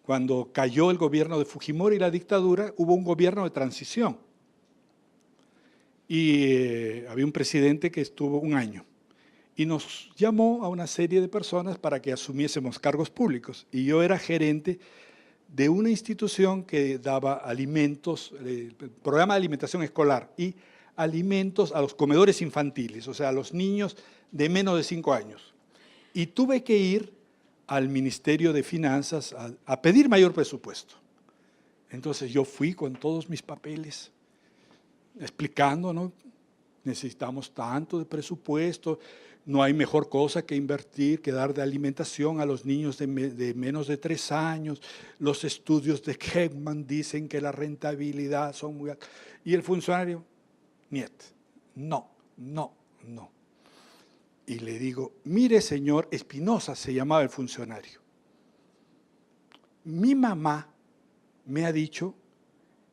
cuando cayó el gobierno de Fujimori y la dictadura, hubo un gobierno de transición. Y había un presidente que estuvo 1 año. Y nos llamó a una serie de personas para que asumiésemos cargos públicos. Y yo era gerente de una institución que daba alimentos, el programa de alimentación escolar y alimentos a los comedores infantiles, o sea, a los niños de menos de 5 años. Y tuve que ir al Ministerio de Finanzas a pedir mayor presupuesto. Entonces yo fui con todos mis papeles, explicando, ¿no? Necesitamos tanto de presupuesto, no hay mejor cosa que invertir, que dar de alimentación a los niños de menos de 3 años. Los estudios de Heckman dicen que la rentabilidad son muy altas. Y el funcionario, niet, no. Y le digo, mire señor Espinosa, se llamaba el funcionario. Mi mamá me ha dicho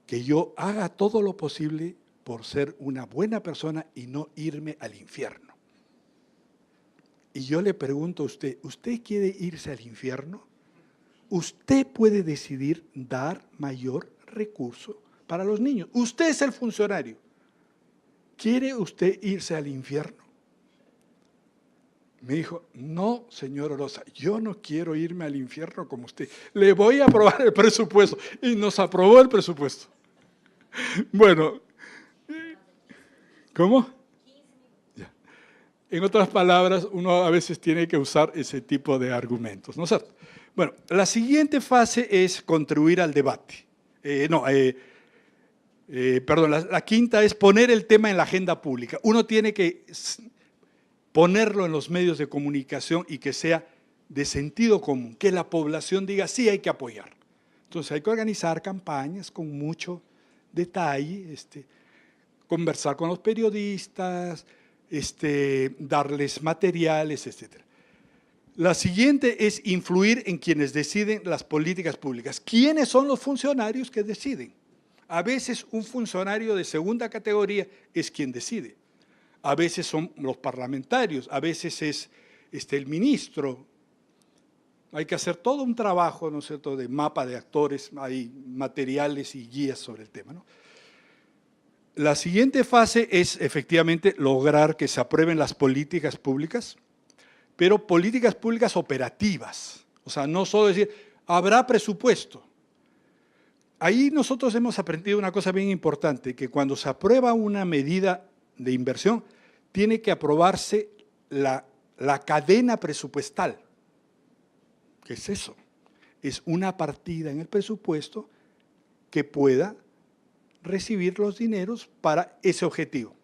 que yo haga todo lo posible por ser una buena persona y no irme al infierno. Y yo le pregunto a usted, ¿usted quiere irse al infierno? Usted puede decidir dar mayor recurso para los niños. Usted es el funcionario. ¿Quiere usted irse al infierno? Me dijo, no, señor Oroza, yo no quiero irme al infierno como usted. Le voy a aprobar el presupuesto. Y nos aprobó el presupuesto. Bueno, ¿cómo? Ya. En otras palabras, uno a veces tiene que usar ese tipo de argumentos, ¿no es cierto? Bueno, la siguiente fase es contribuir al debate. La quinta es poner el tema en la agenda pública. Uno tiene que ponerlo en los medios de comunicación y que sea de sentido común, que la población diga sí hay que apoyar. Entonces hay que organizar campañas con mucho detalle, conversar con los periodistas, darles materiales, etc. La siguiente es influir en quienes deciden las políticas públicas. ¿Quiénes son los funcionarios que deciden? A veces un funcionario de segunda categoría es quien decide. A veces son los parlamentarios, a veces es el ministro. Hay que hacer todo un trabajo, ¿no es cierto?, de mapa de actores, hay materiales y guías sobre el tema, ¿no? La siguiente fase es efectivamente lograr que se aprueben las políticas públicas, pero políticas públicas operativas. O sea, no solo decir, habrá presupuesto. Ahí nosotros hemos aprendido una cosa bien importante, que cuando se aprueba una medida de inversión, tiene que aprobarse la cadena presupuestal. ¿Qué es eso? Es una partida en el presupuesto que pueda recibir los dineros para ese objetivo.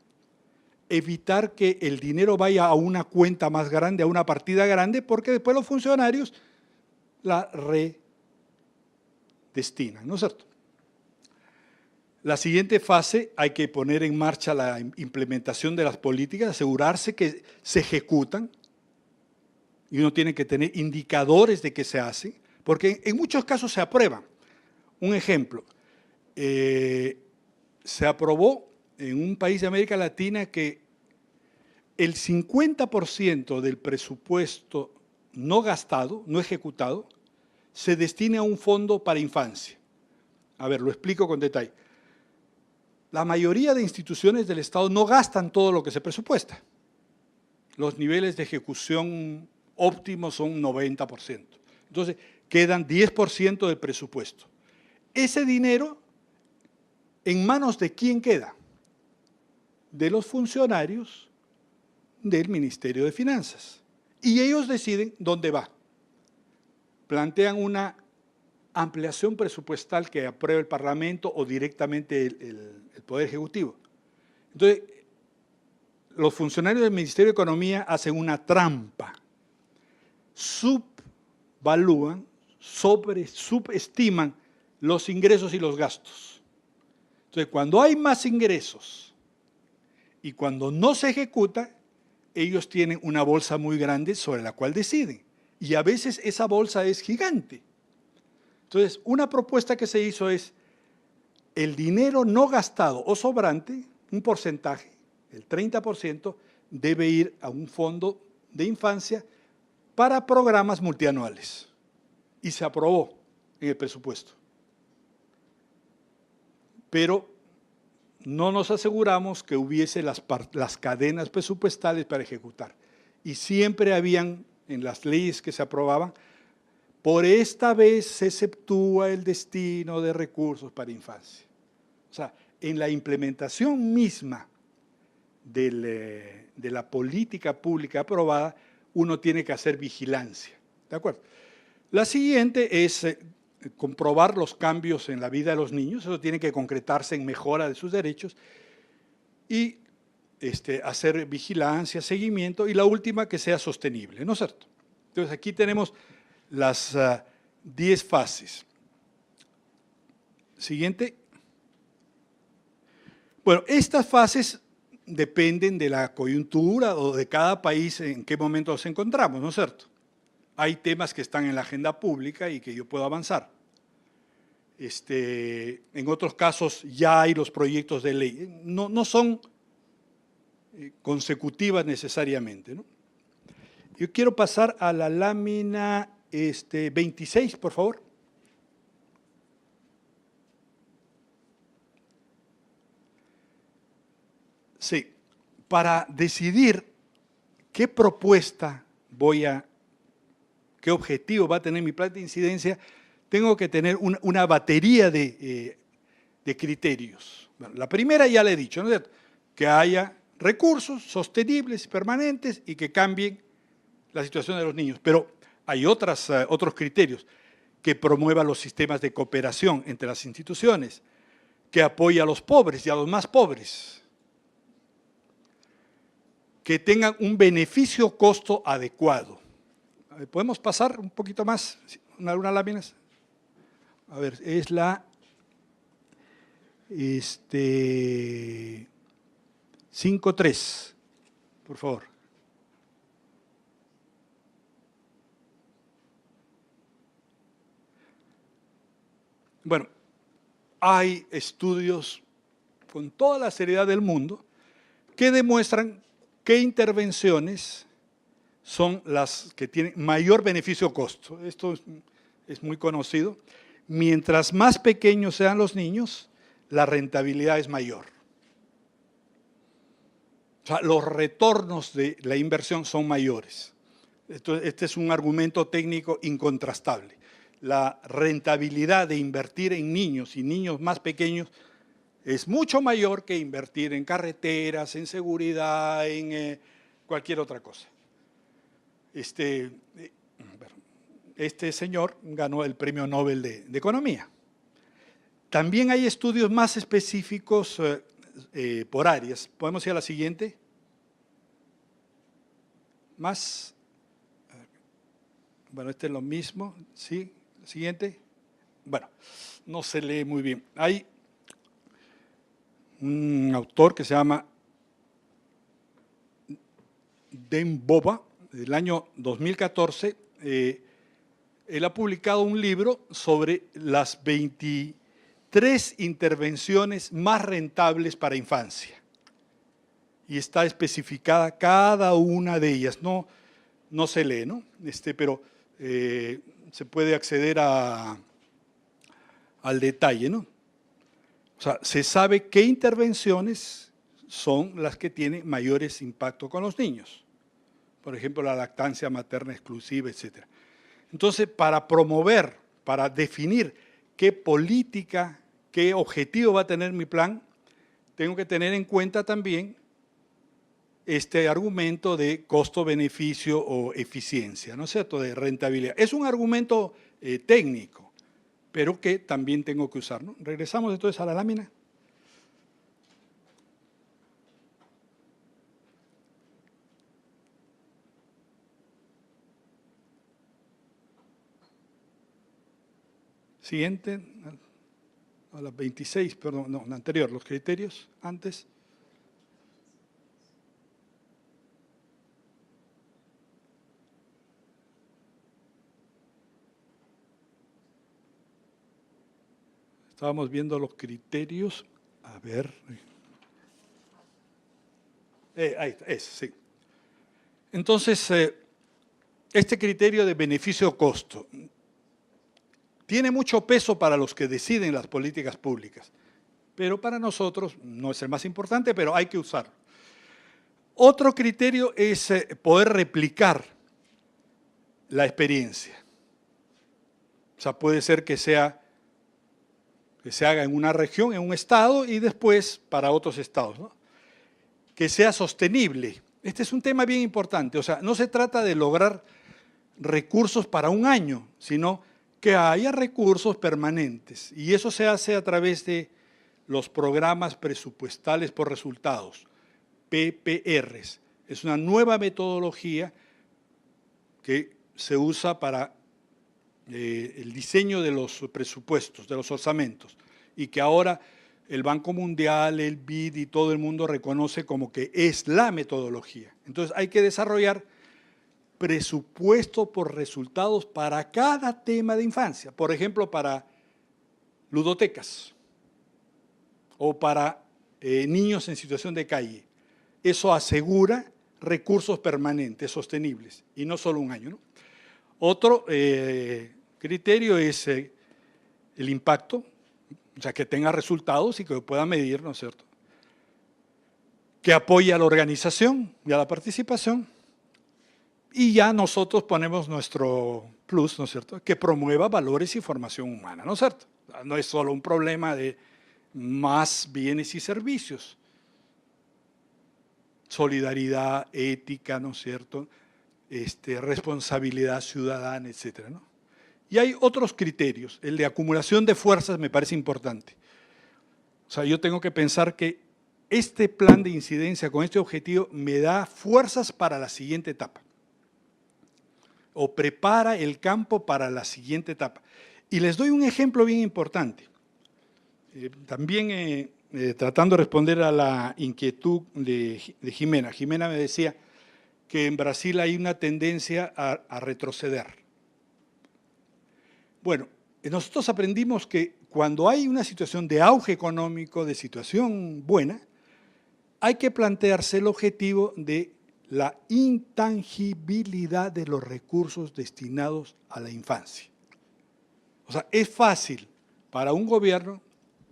Evitar que el dinero vaya a una cuenta más grande, a una partida grande, porque después los funcionarios la redestinan, ¿no es cierto? La siguiente fase, hay que poner en marcha la implementación de las políticas, asegurarse que se ejecutan, y uno tiene que tener indicadores de que se hace, porque en muchos casos se aprueban. Un ejemplo, se aprobó en un país de América Latina que el 50% del presupuesto no gastado, no ejecutado, se destina a un fondo para infancia. A ver, lo explico con detalle. La mayoría de instituciones del Estado no gastan todo lo que se presupuesta. Los niveles de ejecución óptimos son 90%. Entonces, quedan 10% del presupuesto. Ese dinero, ¿en manos de quién queda? De los funcionarios del Ministerio de Finanzas. Y ellos deciden dónde va. Plantean una ampliación presupuestal que apruebe el Parlamento o directamente el Poder Ejecutivo. Entonces, los funcionarios del Ministerio de Economía hacen una trampa. Subvalúan, subestiman los ingresos y los gastos. Entonces, cuando hay más ingresos y cuando no se ejecuta, ellos tienen una bolsa muy grande sobre la cual deciden. Y a veces esa bolsa es gigante. Entonces, una propuesta que se hizo es el dinero no gastado o sobrante, un porcentaje, el 30%, debe ir a un fondo de infancia para programas multianuales. Y se aprobó en el presupuesto. Pero no nos aseguramos que hubiese las cadenas presupuestales para ejecutar. Y siempre habían, en las leyes que se aprobaban, por esta vez se exceptúa el destino de recursos para infancia. O sea, en la implementación misma de la política pública aprobada, uno tiene que hacer vigilancia. ¿De acuerdo? La siguiente es comprobar los cambios en la vida de los niños, eso tiene que concretarse en mejora de sus derechos y hacer vigilancia, seguimiento, y la última que sea sostenible, ¿no es cierto? Entonces aquí tenemos las 10 fases. Siguiente. Bueno, estas fases dependen de la coyuntura o de cada país en qué momento nos encontramos, ¿no es cierto? Hay temas que están en la agenda pública y que yo puedo avanzar. En otros casos ya hay los proyectos de ley. No son consecutivas necesariamente, ¿no? Yo quiero pasar a la lámina 26, por favor. Sí, para decidir qué propuesta qué objetivo va a tener mi plan de incidencia, tengo que tener una batería de criterios. Bueno, la primera ya le he dicho, ¿no es cierto? Que haya recursos sostenibles, permanentes y que cambien la situación de los niños. Pero Hay otros criterios, que promueva los sistemas de cooperación entre las instituciones, que apoye a los pobres y a los más pobres, que tengan un beneficio-costo adecuado. ¿Podemos pasar un poquito más? ¿Algunas láminas? A ver, es la 5.3, por favor. Bueno, hay estudios con toda la seriedad del mundo que demuestran qué intervenciones son las que tienen mayor beneficio-costo. Esto es muy conocido. Mientras más pequeños sean los niños, la rentabilidad es mayor. O sea, los retornos de la inversión son mayores. Este es un argumento técnico incontrastable. La rentabilidad de invertir en niños y niños más pequeños es mucho mayor que invertir en carreteras, en seguridad, en cualquier otra cosa. Este señor ganó el Premio Nobel de Economía. También hay estudios más específicos por áreas. ¿Podemos ir a la siguiente? Más. Bueno, este es lo mismo, ¿sí? Siguiente. Bueno, no se lee muy bien. Hay un autor que se llama Dembova, del año 2014. Él ha publicado un libro sobre las 23 intervenciones más rentables para infancia. Y está especificada cada una de ellas. No se lee, ¿no? Pero se puede acceder al detalle, ¿no? O sea, se sabe qué intervenciones son las que tienen mayores impactos con los niños. Por ejemplo, la lactancia materna exclusiva, etc. Entonces, para promover, para definir qué política, qué objetivo va a tener mi plan, tengo que tener en cuenta también este argumento de costo-beneficio o eficiencia, ¿no es cierto?, de rentabilidad. Es un argumento técnico, pero que también tengo que usar, ¿no? Regresamos entonces a la lámina. Siguiente, a las 26, perdón, no, la anterior, los criterios, antes. Estábamos viendo los criterios, a ver. Ahí está, sí. Entonces, este criterio de beneficio-costo tiene mucho peso para los que deciden las políticas públicas, pero para nosotros no es el más importante, pero hay que usarlo. Otro criterio es poder replicar la experiencia. O sea, puede ser que se haga en una región, en un estado y después para otros estados, ¿no? Que sea sostenible. Este es un tema bien importante. O sea, no se trata de lograr recursos para un año, sino que haya recursos permanentes. Y eso se hace a través de los programas presupuestales por resultados, PPRs. Es una nueva metodología que se usa para el diseño de los presupuestos, de los orzamentos, y que ahora el Banco Mundial, el BID y todo el mundo reconoce como que es la metodología. Entonces hay que desarrollar presupuesto por resultados para cada tema de infancia. Por ejemplo, para ludotecas o para niños en situación de calle. Eso asegura recursos permanentes, sostenibles, y no solo un año, ¿no? Otro criterio es el impacto, o sea, que tenga resultados y que lo pueda medir, ¿no es cierto? Que apoye a la organización y a la participación. Y ya nosotros ponemos nuestro plus, ¿no es cierto?, que promueva valores y formación humana, ¿no es cierto? No es solo un problema de más bienes y servicios. Solidaridad, ética, ¿no es cierto?, responsabilidad ciudadana, etcétera, ¿no? Y hay otros criterios. El de acumulación de fuerzas me parece importante. O sea, yo tengo que pensar que este plan de incidencia con este objetivo me da fuerzas para la siguiente etapa, o prepara el campo para la siguiente etapa. Y les doy un ejemplo bien importante. También tratando de responder a la inquietud de Jimena. Jimena me decía que en Brasil hay una tendencia a retroceder. Bueno, nosotros aprendimos que cuando hay una situación de auge económico, de situación buena, hay que plantearse el objetivo de la intangibilidad de los recursos destinados a la infancia. O sea, es fácil para un gobierno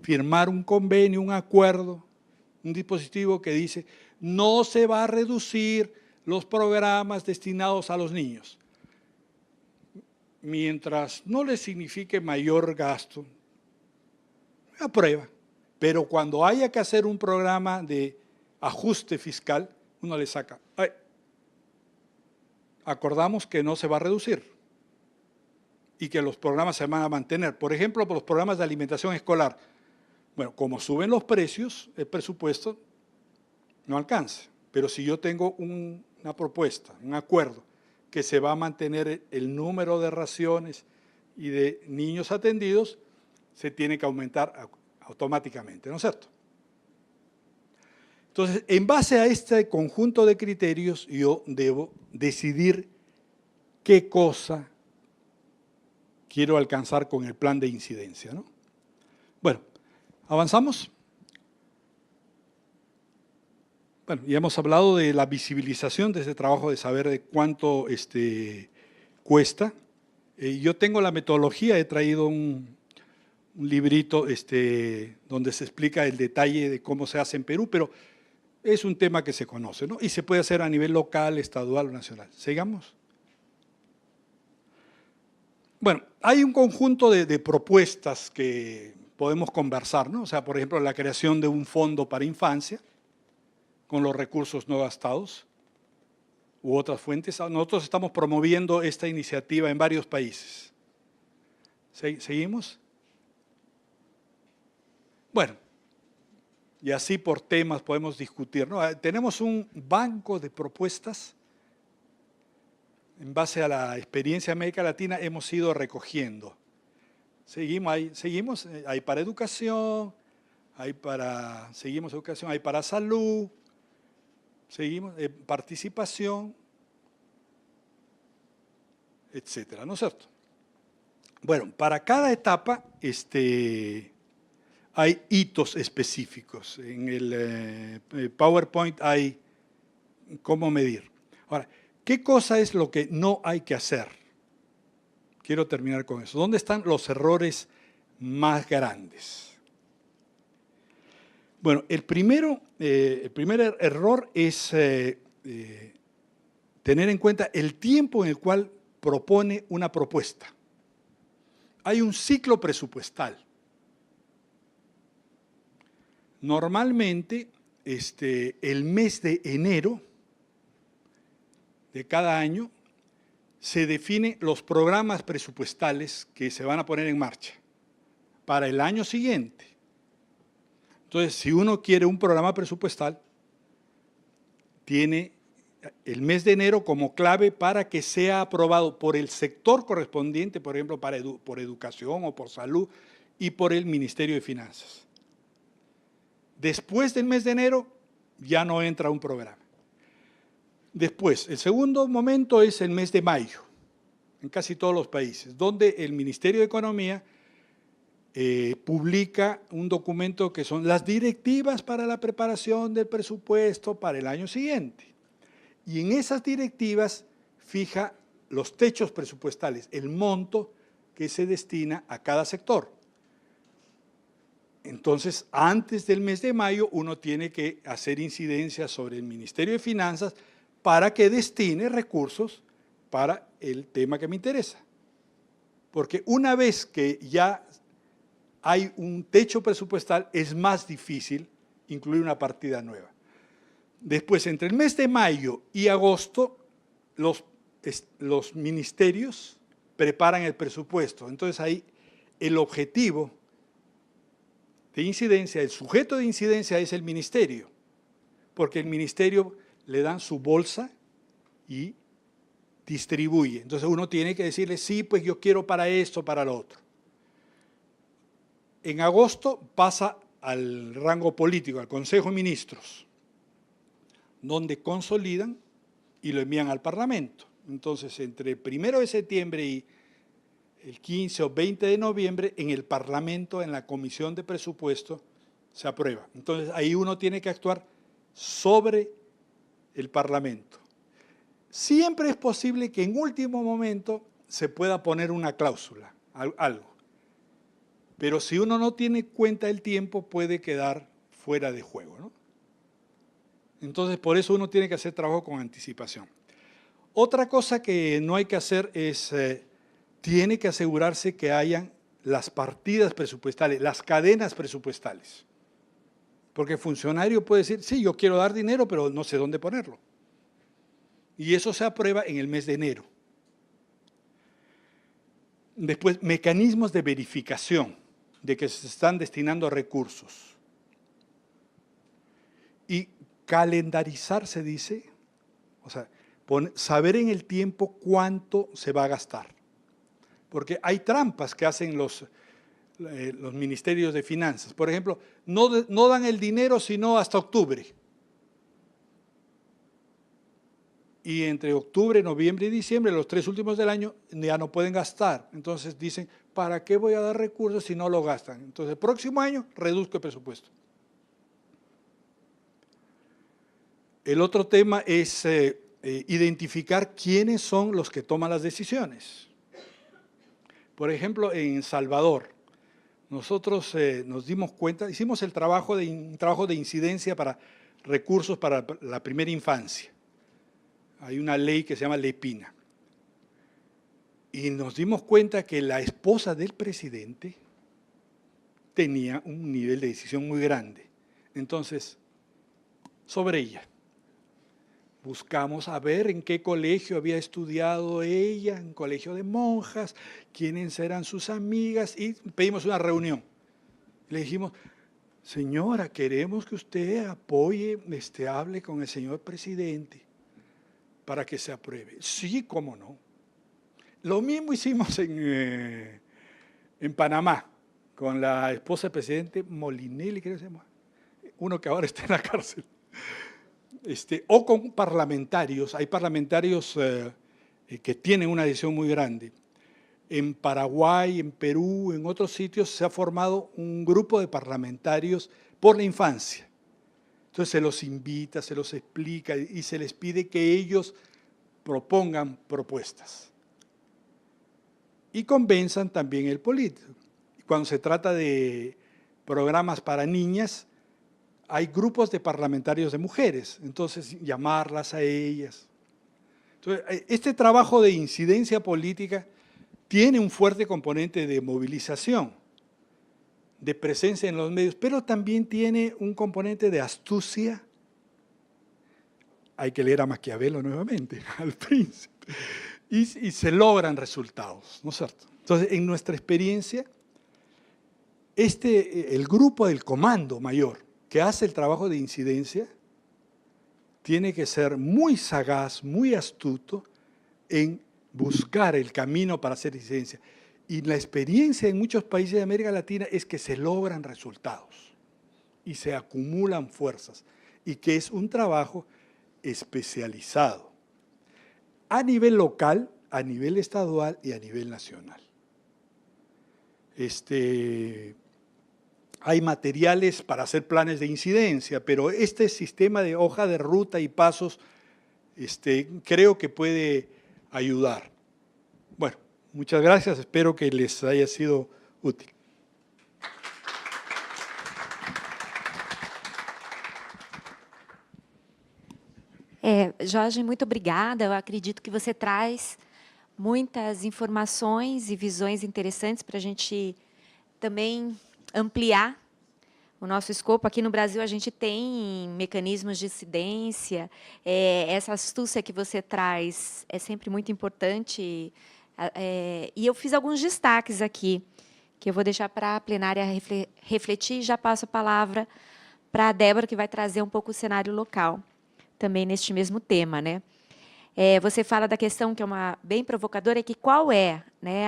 firmar un convenio, un acuerdo, un dispositivo que dice no se va a reducir los programas destinados a los niños. Mientras no le signifique mayor gasto, aprueba. Pero cuando haya que hacer un programa de ajuste fiscal, uno le saca. Ay, acordamos que no se va a reducir y que los programas se van a mantener. Por ejemplo, por los programas de alimentación escolar. Bueno, como suben los precios, el presupuesto no alcanza. Pero si yo tengo una propuesta, un acuerdo, que se va a mantener el número de raciones y de niños atendidos, se tiene que aumentar automáticamente, ¿no es cierto? Entonces, en base a este conjunto de criterios, yo debo decidir qué cosa quiero alcanzar con el plan de incidencia, ¿no? Bueno, ¿avanzamos? Bueno, ya hemos hablado de la visibilización de ese trabajo, de saber de cuánto cuesta. Yo tengo la metodología, he traído un librito donde se explica el detalle de cómo se hace en Perú, pero es un tema que se conoce, ¿no? Y se puede hacer a nivel local, estadual o nacional. ¿Sigamos? Bueno, hay un conjunto de propuestas que podemos conversar, ¿no? O sea, por ejemplo, la creación de un fondo para infancia, con los recursos no gastados u otras fuentes. Nosotros estamos promoviendo esta iniciativa en varios países. ¿Seguimos? Bueno, y así por temas podemos discutir, ¿no? Tenemos un banco de propuestas. En base a la experiencia de América Latina hemos ido recogiendo. Seguimos, hay para educación, seguimos educación, hay para salud, seguimos, participación, etcétera, ¿no es cierto? Bueno, para cada etapa hay hitos específicos. En el PowerPoint hay cómo medir. Ahora, ¿qué cosa es lo que no hay que hacer? Quiero terminar con eso. ¿Dónde están los errores más grandes? Bueno, el primer error es tener en cuenta el tiempo en el cual propone una propuesta. Hay un ciclo presupuestal. Normalmente, el mes de enero de cada año se definen los programas presupuestales que se van a poner en marcha para el año siguiente. Entonces, si uno quiere un programa presupuestal, tiene el mes de enero como clave para que sea aprobado por el sector correspondiente, por ejemplo, por educación o por salud, y por el Ministerio de Finanzas. Después del mes de enero, ya no entra un programa. Después, el segundo momento es el mes de mayo, en casi todos los países, donde el Ministerio de Economía publica un documento que son las directivas para la preparación del presupuesto para el año siguiente. Y en esas directivas fija los techos presupuestales, el monto que se destina a cada sector. Entonces, antes del mes de mayo, uno tiene que hacer incidencia sobre el Ministerio de Finanzas para que destine recursos para el tema que me interesa. Porque una vez que ya hay un techo presupuestal, es más difícil incluir una partida nueva. Después, entre el mes de mayo y agosto, los los ministerios preparan el presupuesto. Entonces ahí el objetivo de incidencia, el sujeto de incidencia es el ministerio, porque el ministerio le dan su bolsa y distribuye. Entonces uno tiene que decirle, sí, pues yo quiero para esto, para lo otro. En agosto pasa al rango político, al Consejo de Ministros, donde consolidan y lo envían al Parlamento. Entonces, entre el 1 de septiembre y el 15 o 20 de noviembre, en el Parlamento, en la Comisión de Presupuesto, se aprueba. Entonces, ahí uno tiene que actuar sobre el Parlamento. Siempre es posible que en último momento se pueda poner una cláusula, algo. Pero si uno no tiene cuenta del tiempo, puede quedar fuera de juego, ¿no? Entonces, por eso uno tiene que hacer trabajo con anticipación. Otra cosa que no hay que hacer es, tiene que asegurarse que hayan las partidas presupuestales, las cadenas presupuestales. Porque el funcionario puede decir, sí, yo quiero dar dinero, pero no sé dónde ponerlo. Y eso se aprueba en el mes de enero. Después, mecanismos de verificación de que se están destinando recursos. Y calendarizar, se dice, o sea, saber en el tiempo cuánto se va a gastar. Porque hay trampas que hacen los ministerios de finanzas. Por ejemplo, no dan el dinero sino hasta octubre. Y entre octubre, noviembre y diciembre, los 3 últimos del año, ya no pueden gastar. Entonces dicen, ¿para qué voy a dar recursos si no lo gastan? Entonces, el próximo año reduzco el presupuesto. El otro tema es identificar quiénes son los que toman las decisiones. Por ejemplo, en Salvador, nosotros nos dimos cuenta, hicimos un trabajo de incidencia para recursos para la primera infancia. Hay una ley que se llama Ley Pina. Y nos dimos cuenta que la esposa del presidente tenía un nivel de decisión muy grande. Entonces, sobre ella, buscamos a ver en qué colegio había estudiado ella, en colegio de monjas, quiénes eran sus amigas, y pedimos una reunión. Le dijimos, señora, queremos que usted apoye, hable con el señor presidente para que se apruebe. Sí, cómo no. Lo mismo hicimos en Panamá, con la esposa del presidente Molinelli, creo que se llama, uno que ahora está en la cárcel. O con parlamentarios, hay parlamentarios que tienen una decisión muy grande. En Paraguay, en Perú, en otros sitios se ha formado un grupo de parlamentarios por la infancia. Entonces se los invita, se los explica y se les pide que ellos propongan propuestas. Y convenzan también el político. Cuando se trata de programas para niñas, hay grupos de parlamentarios de mujeres, entonces llamarlas a ellas. Entonces, este trabajo de incidencia política tiene un fuerte componente de movilización, de presencia en los medios, pero también tiene un componente de astucia. Hay que leer a Maquiavelo nuevamente, al príncipe, y se logran resultados, ¿no es cierto? Entonces, en nuestra experiencia, el grupo del comando mayor, que hace el trabajo de incidencia, tiene que ser muy sagaz, muy astuto en buscar el camino para hacer incidencia. Y la experiencia en muchos países de América Latina es que se logran resultados y se acumulan fuerzas y que es un trabajo especializado a nivel local, a nivel estadual y a nivel nacional. Hay materiales para hacer planes de incidencia, pero este sistema de hoja de ruta y pasos creo que puede ayudar. Bueno, muchas gracias, espero que les haya sido útil. Jorge, muito obrigada. Eu acredito que você traz muitas informações e visões interessantes para a gente também ampliar o nosso escopo. Aqui no Brasil, a gente tem mecanismos de incidência. Essa astúcia que você traz é sempre muito importante. E eu fiz alguns destaques aqui, que eu vou deixar para a plenária refletir, e já passo a palavra para a Débora, que vai trazer um pouco o cenário local, também neste mesmo tema, né? Você fala da questão que é uma bem provocadora, que qual é, né,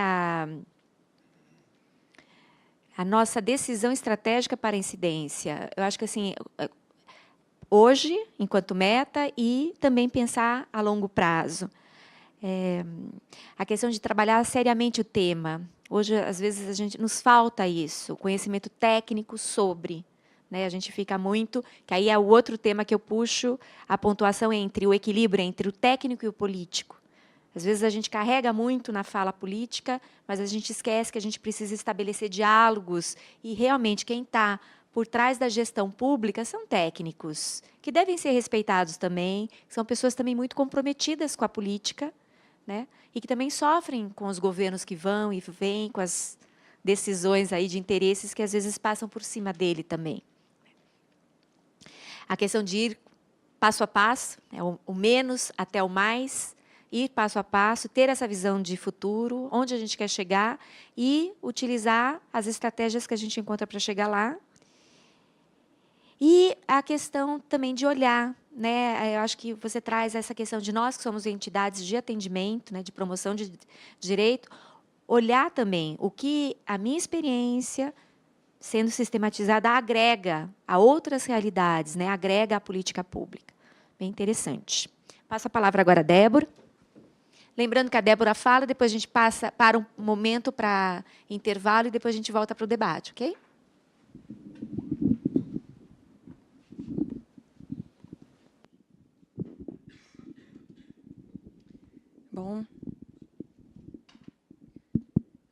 a nossa decisão estratégica para a incidência. Eu acho que, assim, hoje, enquanto meta, e também pensar a longo prazo. A questão de trabalhar seriamente o tema. Hoje, às vezes, nos falta isso, o conhecimento técnico sobre. Né, a gente fica muito... Que aí é o outro tema que eu puxo, a pontuação entre o equilíbrio entre o técnico e o político. Às vezes, a gente carrega muito na fala política, mas a gente esquece que a gente precisa estabelecer diálogos, e, realmente, quem está por trás da gestão pública são técnicos, que devem ser respeitados também, são pessoas também muito comprometidas com a política, né, e que também sofrem com os governos que vão e vêm, com as decisões aí de interesses que, às vezes, passam por cima dele também. A questão de ir passo a passo, né, o menos até o mais, ir passo a passo, ter essa visão de futuro, onde a gente quer chegar, e utilizar as estratégias que a gente encontra para chegar lá. E a questão também de olhar, né? Eu acho que você traz essa questão de nós, que somos entidades de atendimento, né, de promoção de direito, olhar também o que a minha experiência, sendo sistematizada, agrega a outras realidades, né, agrega à política pública. Bem interessante. Passo a palavra agora a Débora. Lembrando que a Débora fala, depois a gente passa para um momento para intervalo e depois a gente volta para o debate, ok?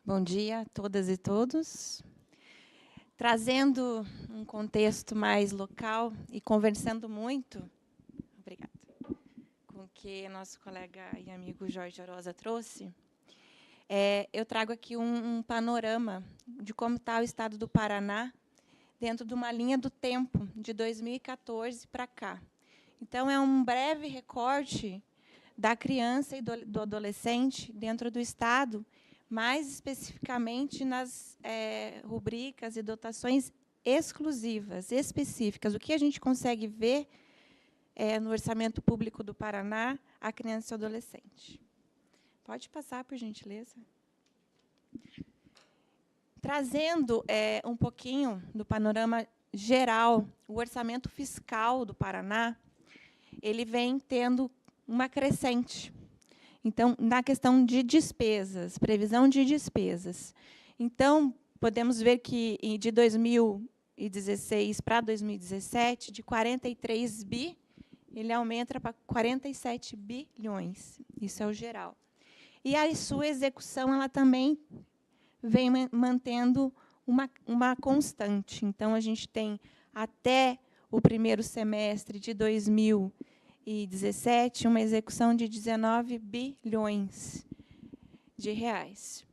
Bom dia a todas e todos. Trazendo um contexto mais local e conversando muito, obrigada, com o que nosso colega e amigo Jorge Orosa trouxe, eu trago aqui um panorama de como está o estado do Paraná dentro de uma linha do tempo, de 2014 para cá. Então, é um breve recorte da criança e do adolescente dentro do estado, mais especificamente nas rubricas e dotações exclusivas, específicas. O que a gente consegue ver no orçamento público do Paraná, a criança e o adolescente. Pode passar, por gentileza. Trazendo um pouquinho do panorama geral, o orçamento fiscal do Paraná, ele vem tendo uma crescente. Então, na questão de despesas, previsão de despesas. Então, podemos ver que, de 2016 para 2017, de 43 bi, ele aumenta para 47 bilhões. Isso é o geral. E a sua execução, ela também vem mantendo uma constante. Então, a gente tem, até o primeiro semestre de 2017, uma execução de 19 bilhões de reais.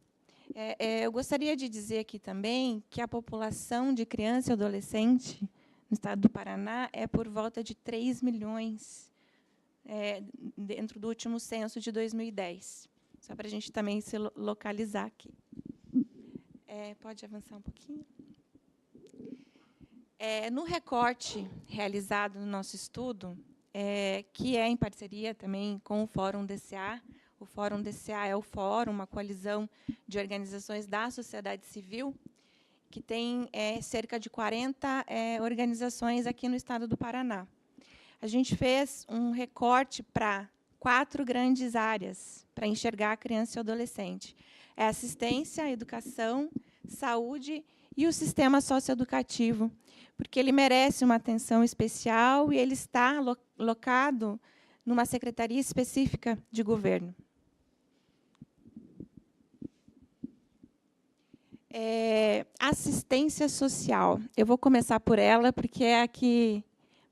Eu gostaria de dizer aqui também que a população de criança e adolescente no estado do Paraná é por volta de 3 milhões, dentro do último censo de 2010. Só para a gente também se localizar aqui. Pode avançar um pouquinho? No recorte realizado no nosso estudo, que é em parceria também com o Fórum DCA. O Fórum DCA é o fórum, uma coalizão de organizações da sociedade civil, que tem cerca de 40 organizações aqui no estado do Paraná. A gente fez um recorte para 4 grandes áreas para enxergar a criança e o adolescente. Assistência, educação, saúde e o sistema socioeducativo, porque ele merece uma atenção especial e ele está locado numa secretaria específica de governo. Assistência social. Eu vou começar por ela, porque é a que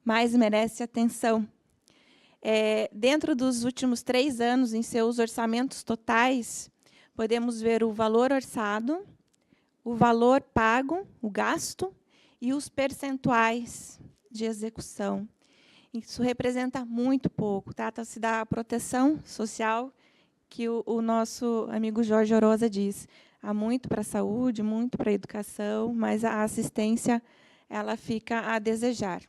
mais merece atenção. Dentro dos últimos 3 anos, em seus orçamentos totais, podemos ver o valor orçado, o valor pago, o gasto, e os percentuais de execução. Isso representa muito pouco. Trata-se da proteção social, que o nosso amigo Jorge Oroza diz. Há muito para a saúde, muito para a educação, mas a assistência ela fica a desejar.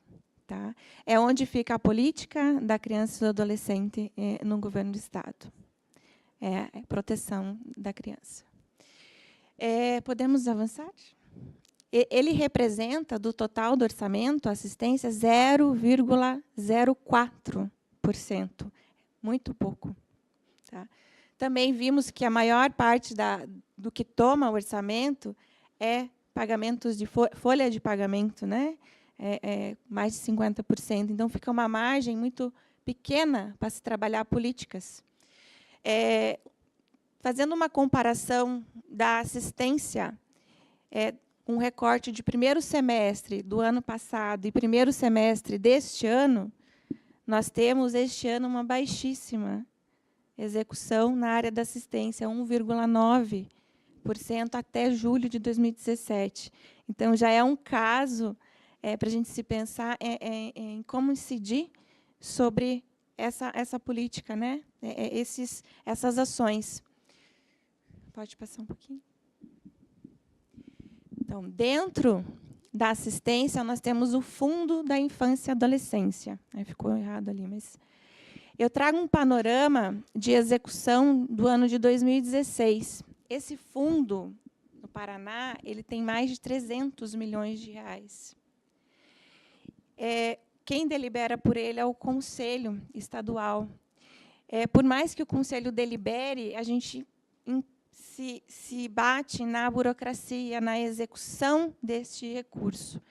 Tá? É onde fica a política da criança e do adolescente no governo do Estado. É a proteção da criança. Podemos avançar? Ele representa, do total do orçamento, a assistência, 0,04%. Muito pouco. Tá? Também vimos que a maior parte do que toma o orçamento é pagamentos de folha de pagamento, né? Mais de 50%. Então, fica uma margem muito pequena para se trabalhar políticas. Fazendo uma comparação da assistência, um recorte de primeiro semestre do ano passado e primeiro semestre deste ano, nós temos, este ano, uma baixíssima execução na área da assistência, 1,9% até julho de 2017. Então, já é um caso para a gente se pensar em como incidir sobre essa política, né? Essas ações. Pode passar um pouquinho? Então, dentro da assistência, nós temos o Fundo da Infância e Adolescência. Ficou errado ali, mas... Eu trago um panorama de execução do ano de 2016. Esse fundo, no Paraná, ele tem mais de 300 milhões de reais. Quem delibera por ele é o Conselho Estadual. Por mais que o Conselho delibere, a gente se bate na burocracia, na execução deste recurso.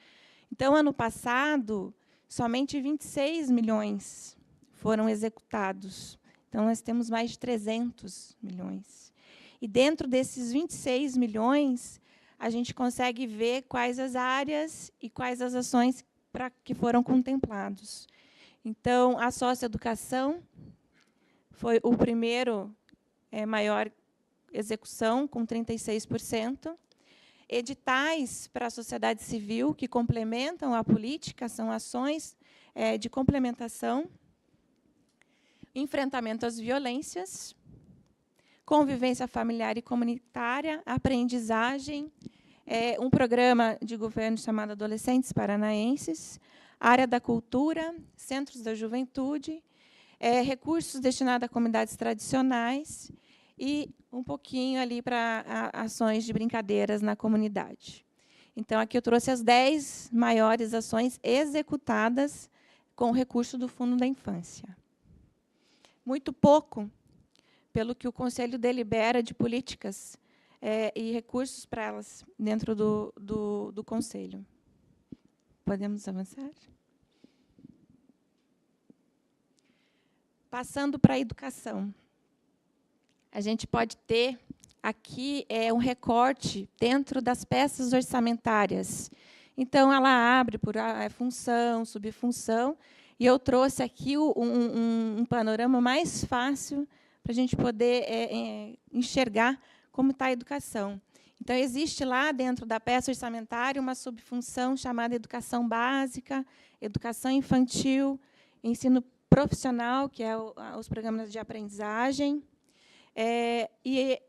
Então, ano passado, somente 26 milhões foram executados. Então, nós temos mais de 300 milhões. E, dentro desses 26 milhões, a gente consegue ver quais as áreas e quais as ações que foram contemplados. Então, a socioeducação foi o primeiro maior execução, com 36%. Editais para a sociedade civil, que complementam a política, são ações de complementação. Enfrentamento às violências, convivência familiar e comunitária, aprendizagem, um programa de governo chamado Adolescentes Paranaenses, área da cultura, centros da juventude, recursos destinados a comunidades tradicionais e um pouquinho ali para ações de brincadeiras na comunidade. Então, aqui eu trouxe as 10 maiores ações executadas com o recurso do Fundo da Infância. Muito pouco, pelo que o Conselho delibera de políticas e recursos para elas dentro do Conselho. Podemos avançar? Passando para a educação. A gente pode ter aqui um recorte dentro das peças orçamentárias. Então, ela abre por função, subfunção, e eu trouxe aqui um panorama mais fácil para a gente poder enxergar como está a educação. Então, existe lá, dentro da peça orçamentária, uma subfunção chamada educação básica, educação infantil, ensino profissional, que é os programas de aprendizagem. E,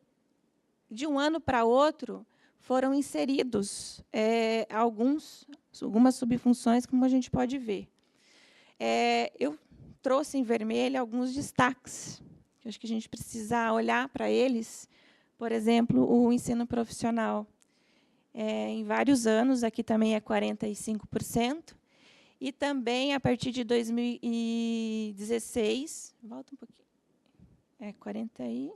de um ano para outro, foram inseridos algumas subfunções, como a gente pode ver. Eu trouxe em vermelho alguns destaques, que eu acho que a gente precisa olhar para eles. Por exemplo, o ensino profissional. Em vários anos, aqui também é 45%. E também, a partir de 2016, volta um pouquinho, 46%.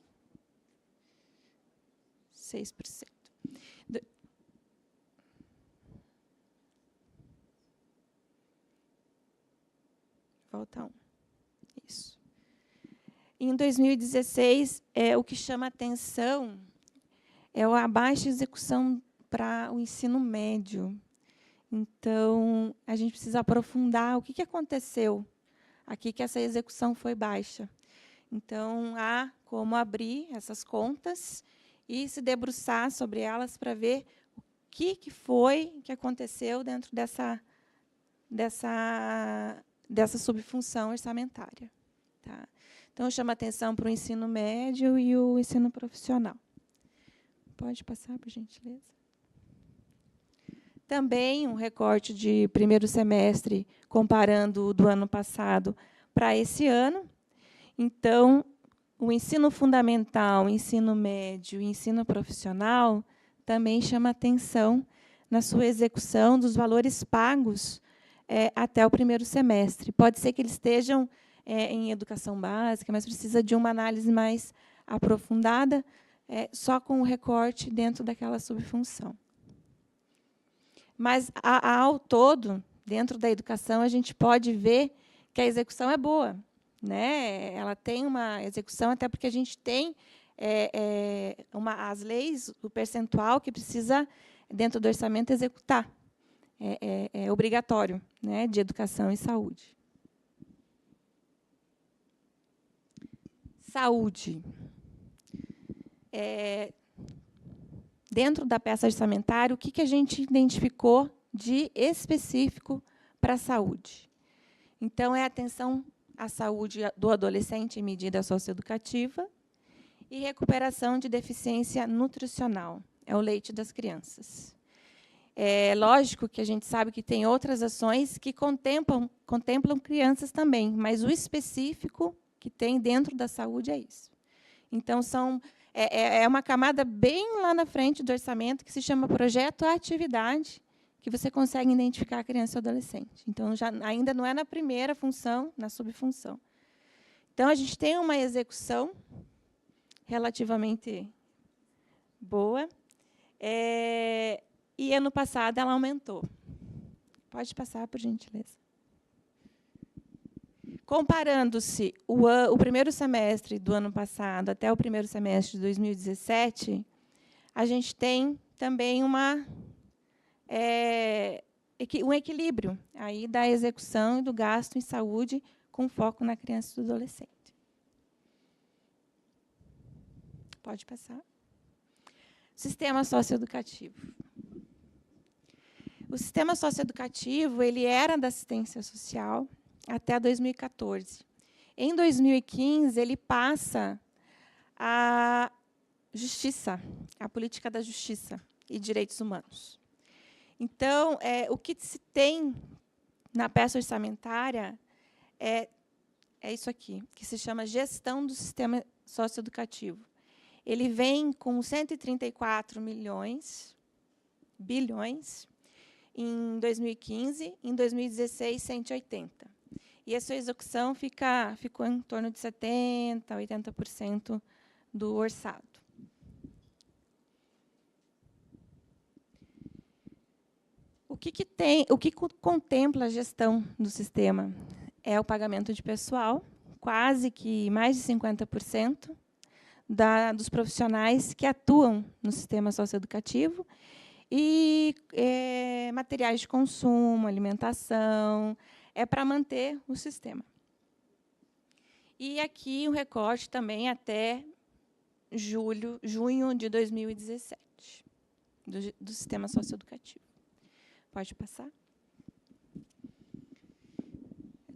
Volta um. Isso. Em 2016, o que chama atenção é a baixa execução para o ensino médio. Então, a gente precisa aprofundar o que aconteceu aqui, que essa execução foi baixa. Então, há como abrir essas contas e se debruçar sobre elas para ver o que foi que aconteceu dentro dessa subfunção orçamentária. Tá? Então, chama atenção para o ensino médio e o ensino profissional. Pode passar, por gentileza. Também um recorte de primeiro semestre, comparando do ano passado para esse ano. Então, o ensino fundamental, o ensino médio e o ensino profissional também chama atenção na sua execução dos valores pagos até o primeiro semestre. Pode ser que eles estejam em educação básica, mas precisa de uma análise mais aprofundada, só com o recorte dentro daquela subfunção. Mas, ao todo, dentro da educação, a gente pode ver que a execução é boa. Né? Ela tem uma execução, até porque a gente tem as leis, o percentual que precisa, dentro do orçamento, executar. É obrigatório, né, de educação e saúde. Saúde. Dentro da peça orçamentária, o que a gente identificou de específico para a saúde? Então, é a atenção à saúde do adolescente em medida socioeducativa e recuperação de deficiência nutricional. É o leite das crianças. É lógico que a gente sabe que tem outras ações que contemplam crianças também, mas o específico que tem dentro da saúde é isso. Então, é uma camada bem lá na frente do orçamento que se chama projeto atividade, que você consegue identificar a criança e o adolescente. Então, ainda não é na primeira função, na subfunção. Então, a gente tem uma execução relativamente boa, e ano passado ela aumentou. Pode passar, por gentileza. Comparando-se o primeiro semestre do ano passado até o primeiro semestre de 2017, a gente tem também um equilíbrio aí da execução e do gasto em saúde com foco na criança e do adolescente. Pode passar. Sistema socioeducativo. O sistema socioeducativo ele era da assistência social até 2014. Em 2015, ele passa à justiça, à política da justiça e direitos humanos. Então, o que se tem na peça orçamentária é isso aqui, que se chama gestão do sistema socioeducativo. Ele vem com 134 bilhões em 2015, em 2016, 180. E a sua execução ficou em torno de 70%, 80% do orçado. O que contempla a gestão do sistema? É o pagamento de pessoal, quase que mais de 50% dos profissionais que atuam no sistema socioeducativo, e materiais de consumo, alimentação, para manter o sistema. E aqui o recorte também até junho de 2017, do sistema socioeducativo. Pode passar.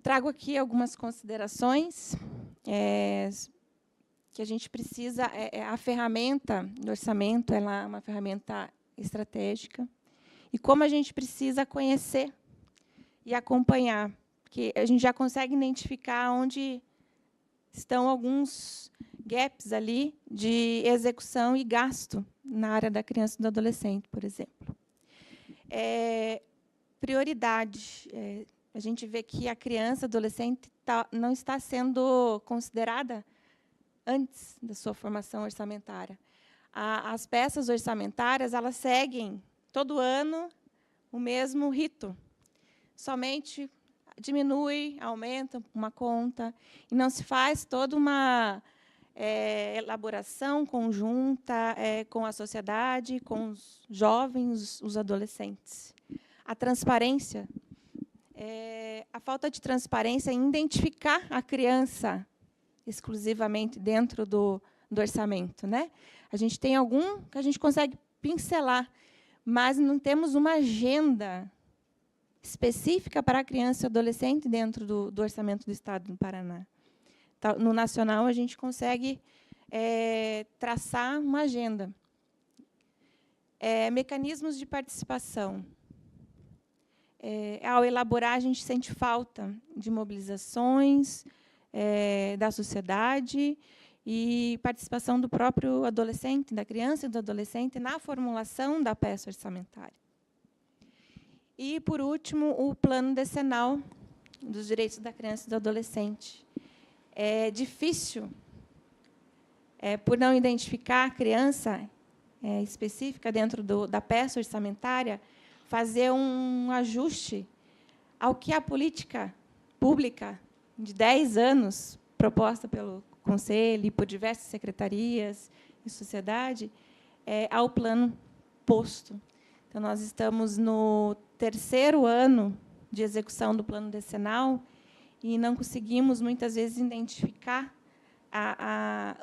Trago aqui algumas considerações que a gente precisa. A ferramenta do orçamento ela é uma ferramenta estratégica, e como a gente precisa conhecer e acompanhar, porque a gente já consegue identificar onde estão alguns gaps ali de execução e gasto na área da criança e do adolescente, por exemplo. Prioridade. A gente vê que a criança e adolescente não está sendo considerada antes da sua formação orçamentária. As peças orçamentárias elas seguem, todo ano, o mesmo rito. Somente diminui, aumenta uma conta, e não se faz toda uma elaboração conjunta com a sociedade, com os jovens, os adolescentes. A transparência, a falta de transparência em identificar a criança exclusivamente dentro do orçamento, né? A gente tem algum que a gente consegue pincelar, mas não temos uma agenda específica para a criança e adolescente dentro do orçamento do Estado do Paraná. No nacional, a gente consegue traçar uma agenda. Mecanismos de participação. Ao elaborar, a gente sente falta de mobilizações da sociedade e participação do próprio adolescente, da criança e do adolescente, na formulação da peça orçamentária. E, por último, o plano decenal dos direitos da criança e do adolescente. É difícil, por não identificar a criança específica dentro da peça orçamentária, fazer um ajuste ao que a política pública de 10 anos, proposta pelo Conselho e por diversas secretarias e sociedade, ao plano posto. Então, nós estamos no 3º ano de execução do plano decenal e não conseguimos, muitas vezes, identificar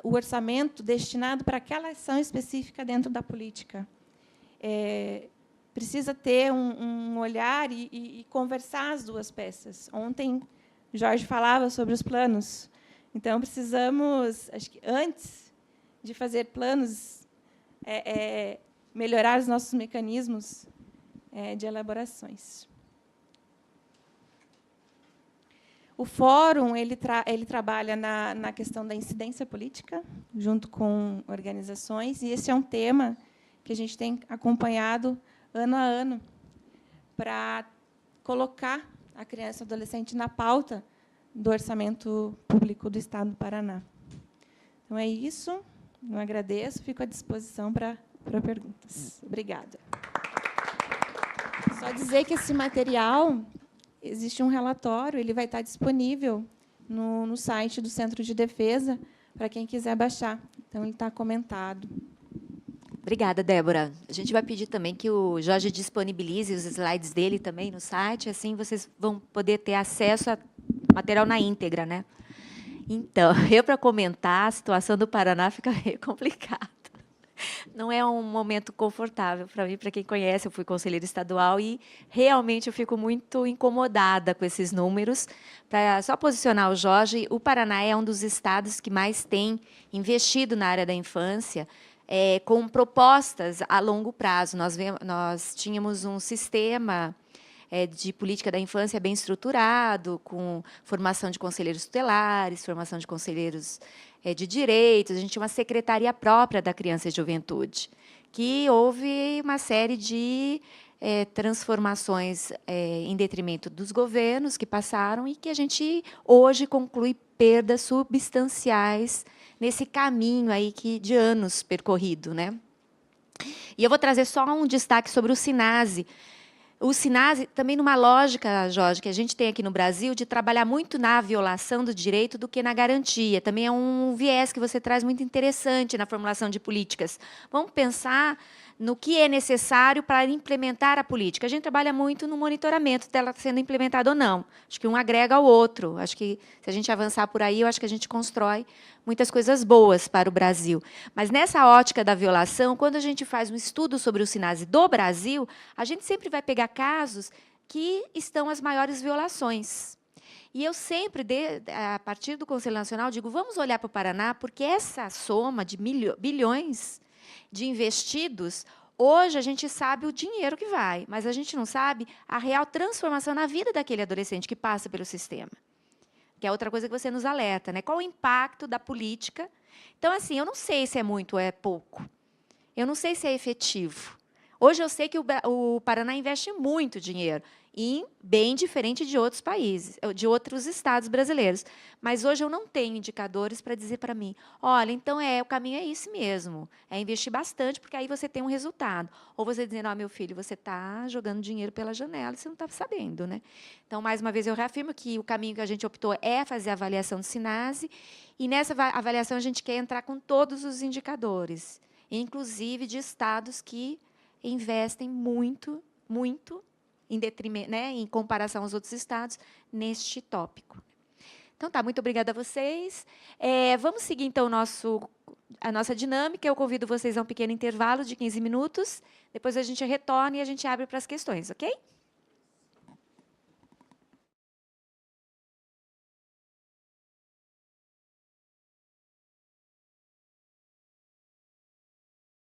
o orçamento destinado para aquela ação específica dentro da política. Precisa ter um olhar e conversar as duas peças. Ontem, Jorge falava sobre os planos. Então, precisamos, acho que antes de fazer planos, melhorar os nossos mecanismos de elaborações. O fórum ele trabalha na questão da incidência política, junto com organizações, e esse é um tema que a gente tem acompanhado ano a ano, para colocar a criança e o adolescente na pauta do orçamento público do Estado do Paraná. Então, é isso. Eu agradeço, fico à disposição para perguntas. Obrigada. Só dizer que esse material, existe um relatório, ele vai estar disponível no site do Centro de Defesa, para quem quiser baixar. Então, ele está comentado. Obrigada, Débora. A gente vai pedir também que o Jorge disponibilize os slides dele também no site, assim vocês vão poder ter acesso ao material na íntegra, né? Então, para comentar, a situação do Paraná fica meio complicada. Não é um momento confortável para mim, para quem conhece, eu fui conselheira estadual e realmente eu fico muito incomodada com esses números. Para só posicionar o Jorge, o Paraná é um dos estados que mais tem investido na área da infância, com propostas a longo prazo. Nós tínhamos um sistema de política da infância bem estruturado, com formação de conselheiros tutelares, formação de conselheiros de direitos. A gente tinha uma secretaria própria da criança e juventude, que houve uma série de transformações em detrimento dos governos que passaram e que a gente hoje conclui perdas substanciais nesse caminho aí de anos percorrido, né? E eu vou trazer só um destaque sobre o SINASE. O SINASE, também numa lógica, Jorge, que a gente tem aqui no Brasil, de trabalhar muito na violação do direito do que na garantia. Também é um viés que você traz muito interessante na formulação de políticas. Vamos pensar no que é necessário para implementar a política. A gente trabalha muito no monitoramento dela sendo implementada ou não. Acho que um agrega ao outro. Acho que, se a gente avançar por aí, eu acho que a gente constrói muitas coisas boas para o Brasil. Mas, nessa ótica da violação, quando a gente faz um estudo sobre o SINASE do Brasil, a gente sempre vai pegar casos que estão as maiores violações. E eu sempre, a partir do Conselho Nacional, digo, vamos olhar para o Paraná, porque essa soma de bilhões de investidos, hoje a gente sabe o dinheiro que vai, mas a gente não sabe a real transformação na vida daquele adolescente que passa pelo sistema. Que é outra coisa que você nos alerta, né? Qual o impacto da política? Então, assim, eu não sei se é muito ou é pouco. Eu não sei se é efetivo. Hoje eu sei que o Paraná investe muito dinheiro, e bem diferente de outros países, de outros estados brasileiros. Mas hoje eu não tenho indicadores para dizer para mim, olha, então o caminho é esse mesmo, é investir bastante, porque aí você tem um resultado. Ou você dizendo, meu filho, você está jogando dinheiro pela janela e você não está sabendo, né? Então, mais uma vez, eu reafirmo que o caminho que a gente optou é fazer a avaliação do SINASE, e nessa avaliação a gente quer entrar com todos os indicadores, inclusive de estados que investem muito, muito, em detrimento, né, em comparação aos outros estados, neste tópico. Então, tá, muito obrigada a vocês. Vamos seguir, então, o nosso a nossa dinâmica, eu convido vocês a um pequeno intervalo de 15 minutos, depois a gente retorna e a gente abre para as questões, ok?